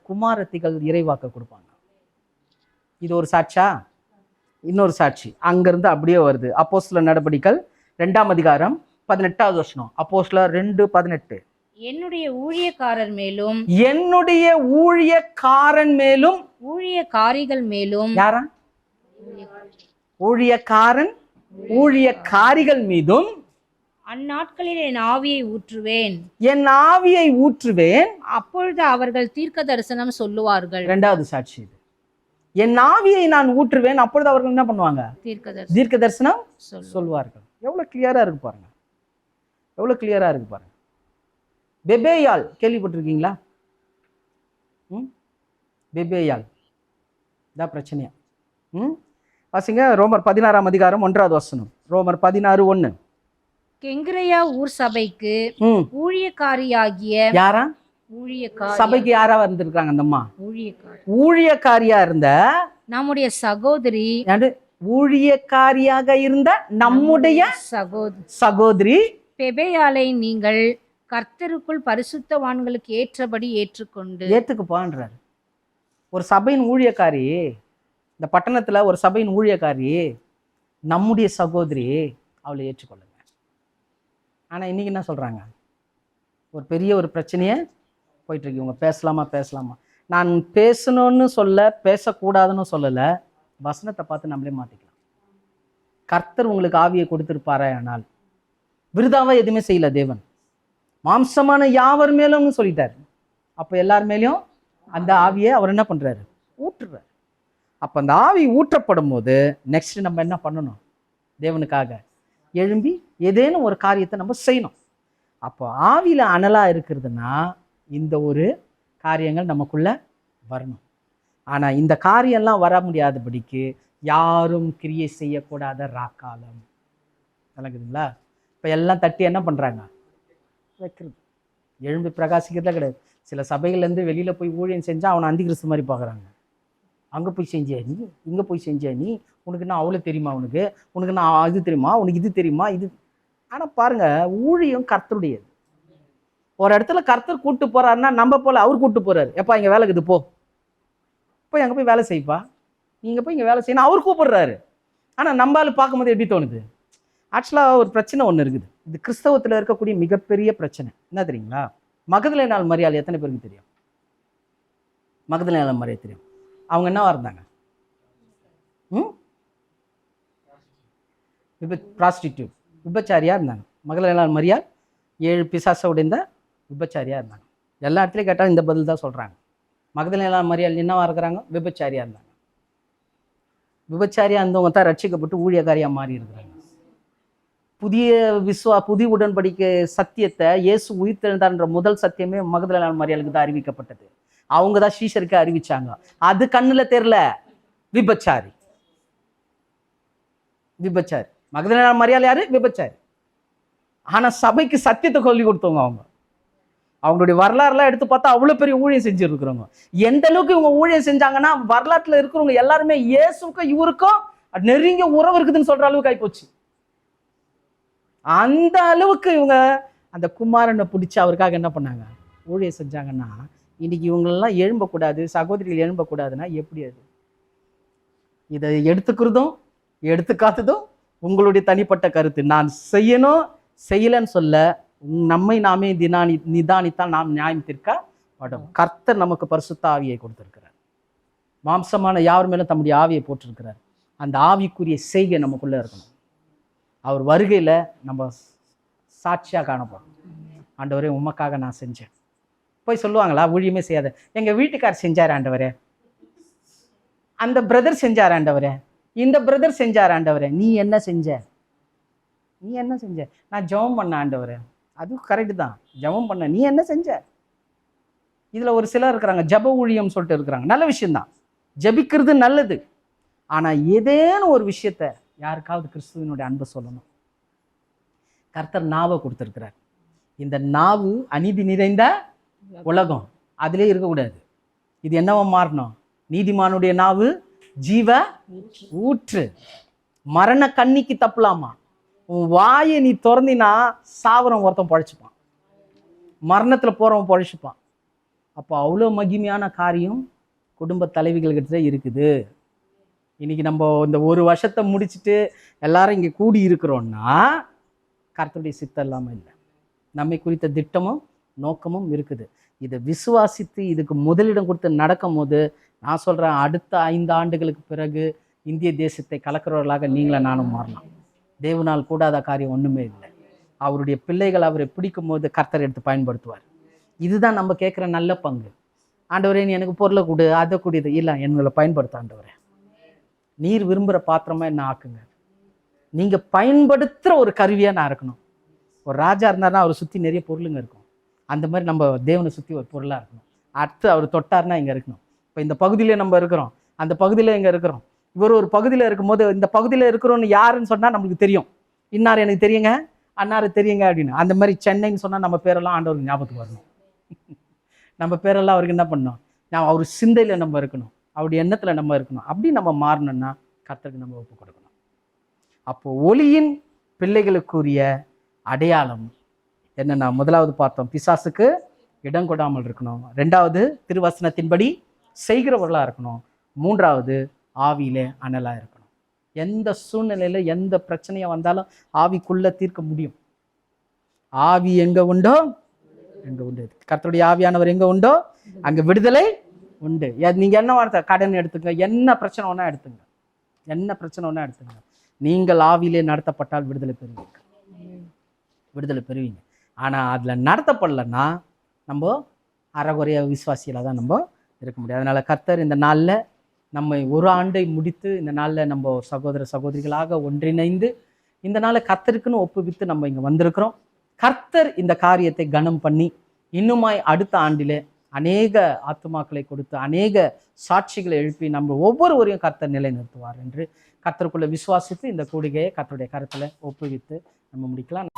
குமாரத்திகள் இறைவாக்க கொடுப்பாங்க. இது ஒரு சாட்சா. இன்னொரு சாட்சி அங்கிருந்து அப்படியே வருது. அப்போஸ்தலர் நடபடிகள் 2ஆம் அதிகாரம் 18வது வசனம். அப்போஸ்தலர் 2:18. என்னுடைய ஊழியக்காரர் மேலும் ஊழியக்காரிகள் மேலும் யாரா? ஊழியக்காரிகள் மீதும் அந்நாட்களில் என் ஆவியை ஊற்றுவேன், அப்பொழுது அவர்கள் தீர்க்க தரிசனம் சொல்லுவார்கள். 2வது சாட்சி இது. என் ஆவியை நான் ஊற்றுவேன், அப்பொழுது அவர்கள் என்ன பண்ணுவாங்க? தீர்க்க தரிசனம் சொல்வார்கள். எவ்வளவு கிளியரா இருக்கு பாருங்க, எவ்வளவு கிளியரா இருக்கு பாருங்க. பெபேயால் கேள்விப்பட்டிருக்கீங்களா? பெபேயால் இதான் பிரச்சனையா. வாசிங்க ரோமர் 16ஆம் அதிகாரம் 1வது வசனம். ரோமர் 16:1. கெங்கிரேயா ஊர் சபைக்கு ஊழியக்காரியாகிய யாரா? சபைக்கு யாரா இருந்திருக்காங்க? அந்த அம்மா ஊழியக்காரியா இருந்த நம்முடைய சகோதரி, ஊழியக்காரியாக இருந்த நம்முடைய சகோதரி பெபேயாலை நீங்கள் கர்த்தருக்குள் பரிசுத்தவான்களுக்கு ஏற்றபடி ஏற்றுக்குப்பான்றார். ஒரு சபையின் ஊழியக்காரி, இந்த பட்டணத்துல ஒரு சபையின் ஊழியக்காரி நம்முடைய சகோதரி, அவளை ஏற்றுக்கொள்ளுங்க. ஆனா இன்னைக்கு என்ன சொல்றாங்க? ஒரு பெரிய ஒரு பிரச்சனைய போயிட்டு இருக்கு. இவங்க பேசலாமா? நான் பேசணும்னு பேசக்கூடாதுன்னு சொல்லல. வசனத்தை பார்த்து நம்மளே மாத்திக்கலாம். கர்த்தர் உங்களுக்கு ஆவியை கொடுத்திருப்பாரே, ஆனால் விருதாவா எதுவுமே செய்யல தேவன். மாம்சமான யாவர் மேலும் சொல்லிட்டாரு. அப்ப எல்லார் மேலேயும் அந்த ஆவியை அவர் என்ன பண்றாரு? ஊற்றுறாரு. அப்ப அந்த ஆவி ஊற்றப்படும் போது நெக்ஸ்ட் நம்ம என்ன பண்ணணும்? தேவனுக்காக எழும்பி ஏதேனும் ஒரு காரியத்தை நம்ம செய்யணும். அப்போ ஆவியில அனலா இருக்கிறதுனா இந்த ஒரு காரியங்கள் நமக்குள்ள வரணும். ஆனா இந்த காரியம்லாம் வர முடியாதபடிக்கு யாரும் கிரியை செய்யக்கூடாத ராக்காலம் விளங்குதுங்களா? இப்ப எல்லாம் தட்டி என்ன பண்றாங்க? வைக்கிறது. எழும்பி பிரகாசிக்கிறதா கிடையாது. சில சபைகள்லேருந்து வெளியில போய் ஊழியம் செஞ்சா அவனை அந்தி கிறிஸ்து மாதிரி பார்க்குறாங்க. அங்கே போய் செஞ்சியா நீ, இங்கே போய் செஞ்சியா நீ, உனக்கு நான் அவ்வளோ தெரியுமா, உனக்கு நான் இது தெரியுமா, உனக்கு இது தெரியுமா, இது. ஆனால் பாருங்க, ஊழியம் கர்த்தருடையது. ஒரு இடத்துல கர்த்தர் கூப்பிட்டு போறாருன்னா நம்ம போல அவர் கூப்பிட்டு போறாரு. எப்பா இங்கே வேலைக்குது, போய் அங்கே போய் வேலை செய்ப்பா, நீங்க போய் இங்கே வேலை செய்யணும் அவர் கூப்பிடுறாரு. ஆனால் நம்மளால பார்க்கும்போது எப்படி தோணுது? ஆக்சுவலாக ஒரு பிரச்சனை ஒன்று இருக்குது. இது கிறிஸ்தவத்தில் இருக்கக்கூடிய மிகப்பெரிய பிரச்சனை என்ன தெரியுங்களா? மகதலேனாள் மரியாள் எத்தனை பேருக்கு தெரியும்? மகதலேனாள் மரியாள் தெரியும். அவங்க என்னவா இருந்தாங்க? ப்ராஸ்டிடியூட், விபச்சாரியா இருந்தாங்க. மகதலேனாள் மரியாள் 7 பிசாச உடைந்த விபச்சாரியா இருந்தாங்க. எல்லா இடத்துலையும் கேட்டால் இந்த பதில் தான் சொல்றாங்க. மகதலேனாள் மரியாள் என்னவா இருக்கிறாங்க? விபச்சாரியா இருந்தாங்க. விபச்சாரியா இருந்தவங்க தான் ரட்சிக்கப்பட்டு ஊழியக்காரியா மாறி இருக்கிறாங்க. புதிய உடன்படிக்கை சத்தியத்தை இயேசு உயிர்த்தெழுந்தார்ன்ற முதல் சத்தியமே மகதலேனாள் மரியாளுக்கு தான் அறிவிக்கப்பட்டது. அவங்க தான் சீஷருக்கு அறிவிச்சாங்க. அது கண்ணுல தெரியல. விபச்சாரி மகதலேனாள் மரியாள் யாரு? விபச்சாரி. ஆனா சபைக்கு சத்தியத்தை சொல்லி கொடுத்தவங்க. அவங்களுடைய வரலாறுலாம் எடுத்து பார்த்தா அவ்வளவு பெரிய ஊழியம் செஞ்சிருக்கிறவங்க. எந்த அளவுக்கு இவங்க ஊழியம் செஞ்சாங்கன்னா, வரலாற்றுல இருக்கிறவங்க எல்லாருமே இயேசுக்கும் இவருக்கும் நெருங்கிய உறவு இருக்குதுன்னு சொல்ற அளவுக்கு ஆயிப்போச்சு. அந்த அளவுக்கு இவங்க அந்த குமாரனை பிடிச்சி அவருக்காக என்ன பண்ணாங்க? ஊழியம் செஞ்சாங்கன்னா, இன்னைக்கு இவங்களெல்லாம் எழும்பக்கூடாது, சகோதரிகள் எழும்பக்கூடாதுன்னா எப்படி? அது இதை எடுத்துக்கிறதும் எடுத்துக்காத்ததும் உங்களுடைய தனிப்பட்ட கருத்து. நான் செய்யணும் செய்யலன்னு சொல்ல, நம்மை நாமே நிதானித்தால் நாம் நியாயம் தீர்க்கப்படும். கர்த்தர் நமக்கு பரிசுத்த ஆவியை கொடுத்திருக்கிறார். மாம்சமான யார் மேலும் தம்முடைய ஆவியை போட்டிருக்கிறார். அந்த ஆவிக்குரிய செய்கை நமக்குள்ள இருக்கணும். அவர் வருகையில நம்ம சாட்சியா காணப்படும். ஆண்டவரே உமக்காக நான் செஞ்சேன். போய் சொல்லுவாங்களா? ஊழியமே செய்யாத, எங்க வீட்டுக்கார் செஞ்சார் ஆண்டவரே, அந்த பிரதர் செஞ்சார் ஆண்டவரே, இந்த பிரதர் செஞ்சார் ஆண்டவரே, நீ என்ன செஞ்ச? நான் ஜெபம் பண்ண ஆண்டவரே. அது கரெக்டு தான், ஜெபம் பண்ண. நீ என்ன செஞ்ச? இதுல ஒரு சிலர் இருக்கிறாங்க, ஜப ஊழியம் சொல்லிட்டு இருக்கிறாங்க. நல்ல விஷயம்தான், ஜபிக்கிறது நல்லது. ஆனா ஏதேனும் ஒரு விஷயத்த யாருக்காவது கிறிஸ்துவனுடைய அன்பை சொல்லணும். கர்த்தர் நாவை கொடுத்திருக்கிறார். இந்த நாவு அநீதி நிறைந்த உலகம், அதிலே இருக்கக்கூடாது. இது என்னவா மாறணும்? நீதிமானுடைய நாவு ஜீவ ஊற்று. மரண கண்ணிக்கு தப்பலாமா? உன் வாயை நீ திறந்தினா சாவரம் ஒருத்தன் பழைச்சிப்பான், மரணத்தில் போகிறவன் பழைச்சிப்பான். அப்போ அவ்வளோ மகிமையான காரியம் குடும்ப தலைவிகள்கிட்ட இருக்குது. இன்னைக்கு நம்ம இந்த ஒரு வருஷத்தை முடிச்சுட்டு எல்லாரும் இங்கே கூடி இருக்கிறோன்னா கர்த்தருடைய சித்தம் இல்லாமல் இல்லை. நம்மை குறித்த திட்டமும் நோக்கமும் இருக்குது. இதை விசுவாசித்து இதுக்கு முதலிடம் கொடுத்து நடக்கும் போது நான் சொல்கிறேன், அடுத்த 5 ஆண்டுகளுக்கு பிறகு இந்திய தேசத்தை கலக்கிறவர்களாக நீங்கள நானும் மாறலாம். தேவனால் கூடாத காரியம் ஒன்றுமே இல்லை. அவருடைய பிள்ளைகள் அவரை பிடிக்கும் போது கர்த்தர் எடுத்து பயன்படுத்துவார். இதுதான் நம்ம கேட்குற நல்ல பங்கு. ஆண்டவரே நீ எனக்கு பொருளை கொடு, அதை கூடியது இல்லை, என்னை பயன்படுத்த ஆண்டவரே. நீர் விரும்புகிற பாத்திரமா என்ன ஆக்குங்க. நீங்கள் பயன்படுத்துகிற ஒரு கருவியாக நான் இருக்கணும். ஒரு ராஜா இருந்தார்னா அவரை சுற்றி நிறைய பொருளுங்க இருக்கும். அந்த மாதிரி நம்ம தேவனை சுற்றி ஒரு பொருளாக இருக்கணும். அடுத்து அவர் தொட்டார்னா இங்கே இருக்கணும். இப்போ இந்த பகுதியிலே நம்ம இருக்கிறோம், அந்த பகுதியில் எங்கே இருக்கிறோம். இவர் ஒரு பகுதியில் இருக்கும்போது இந்த பகுதியில் இருக்கிறோன்னு யாருன்னு சொன்னால் நம்மளுக்கு தெரியும். இன்னார் எனக்கு தெரியுங்க, அன்னாரு தெரியுங்க அப்படின்னு. அந்த மாதிரி சென்னைன்னு சொன்னால் நம்ம பேரெல்லாம் ஆண்டவருக்கு ஞாபகத்துக்கு வரணும். நம்ம பேரெல்லாம் அவருக்கு என்ன பண்ணணும், நான் அவர் சிந்தையில் நம்ம இருக்கணும், அவருடைய எண்ணத்தில் நம்ம இருக்கணும். அப்படி நம்ம மாறணும்னா கர்த்தருக்கு நம்ம ஒப்பு கொடுக்கணும். அப்போ ஒளியின் பிள்ளைகளுக்குரிய அடையாளம் என்னன்னா, முதலாவது பார்த்தோம், பிசாசுக்கு இடம் கொடாமல் இருக்கணும். 2வது திருவசனத்தின்படி செய்கிறவர்களாக இருக்கணும். 3வது ஆவியிலே அனலாக இருக்கணும். எந்த சூழ்நிலையில் எந்த பிரச்சனையாக வந்தாலும் ஆவிக்குள்ளே தீர்க்க முடியும். ஆவி எங்கே உண்டோ எங்கே உண்டு, கர்த்தருடைய ஆவியானவர் எங்கே உண்டோ அங்கே விடுதலை உண்டு. நீங்கள் என்ன வார்த்தை, கடன் எடுத்துங்க, என்ன பிரச்சனை ஒன்றா எடுத்துங்க, என்ன பிரச்சனை ஒன்றா எடுத்துங்க. நீங்கள் ஆவியிலே நடத்தப்பட்டால் விடுதலை பெறுவீங்க, விடுதலை பெறுவீங்க. ஆனால் அதில் நடத்தப்படலைன்னா நம்ம அறகுறைய விசுவாசியில் தான் நம்ம இருக்க முடியாது. அதனால் கர்த்தர் இந்த நாளில் நம்ம ஒரு ஆண்டை முடித்து இந்த நாளில் நம்ம சகோதர சகோதரிகளாக ஒன்றிணைந்து இந்த நாளில் கர்த்தருக்குன்னு ஒப்புவித்து நம்ம இங்கே வந்திருக்கிறோம். கர்த்தர் இந்த காரியத்தை கனம் பண்ணி இன்னுமாய் அடுத்த ஆண்டிலே அநேக ஆத்துமாக்களை கொடுத்து அநேக சாட்சிகளை எழுப்பி நம்ம ஒவ்வொருவரையும் கர்த்தர் நிலைநிறுத்துவார் என்று கர்த்தருக்குள்ள விசுவாசித்து இந்த கூடிகையை கர்த்தருடைய கருத்தில் ஒப்புவித்து நம்ம முடிக்கலாம்.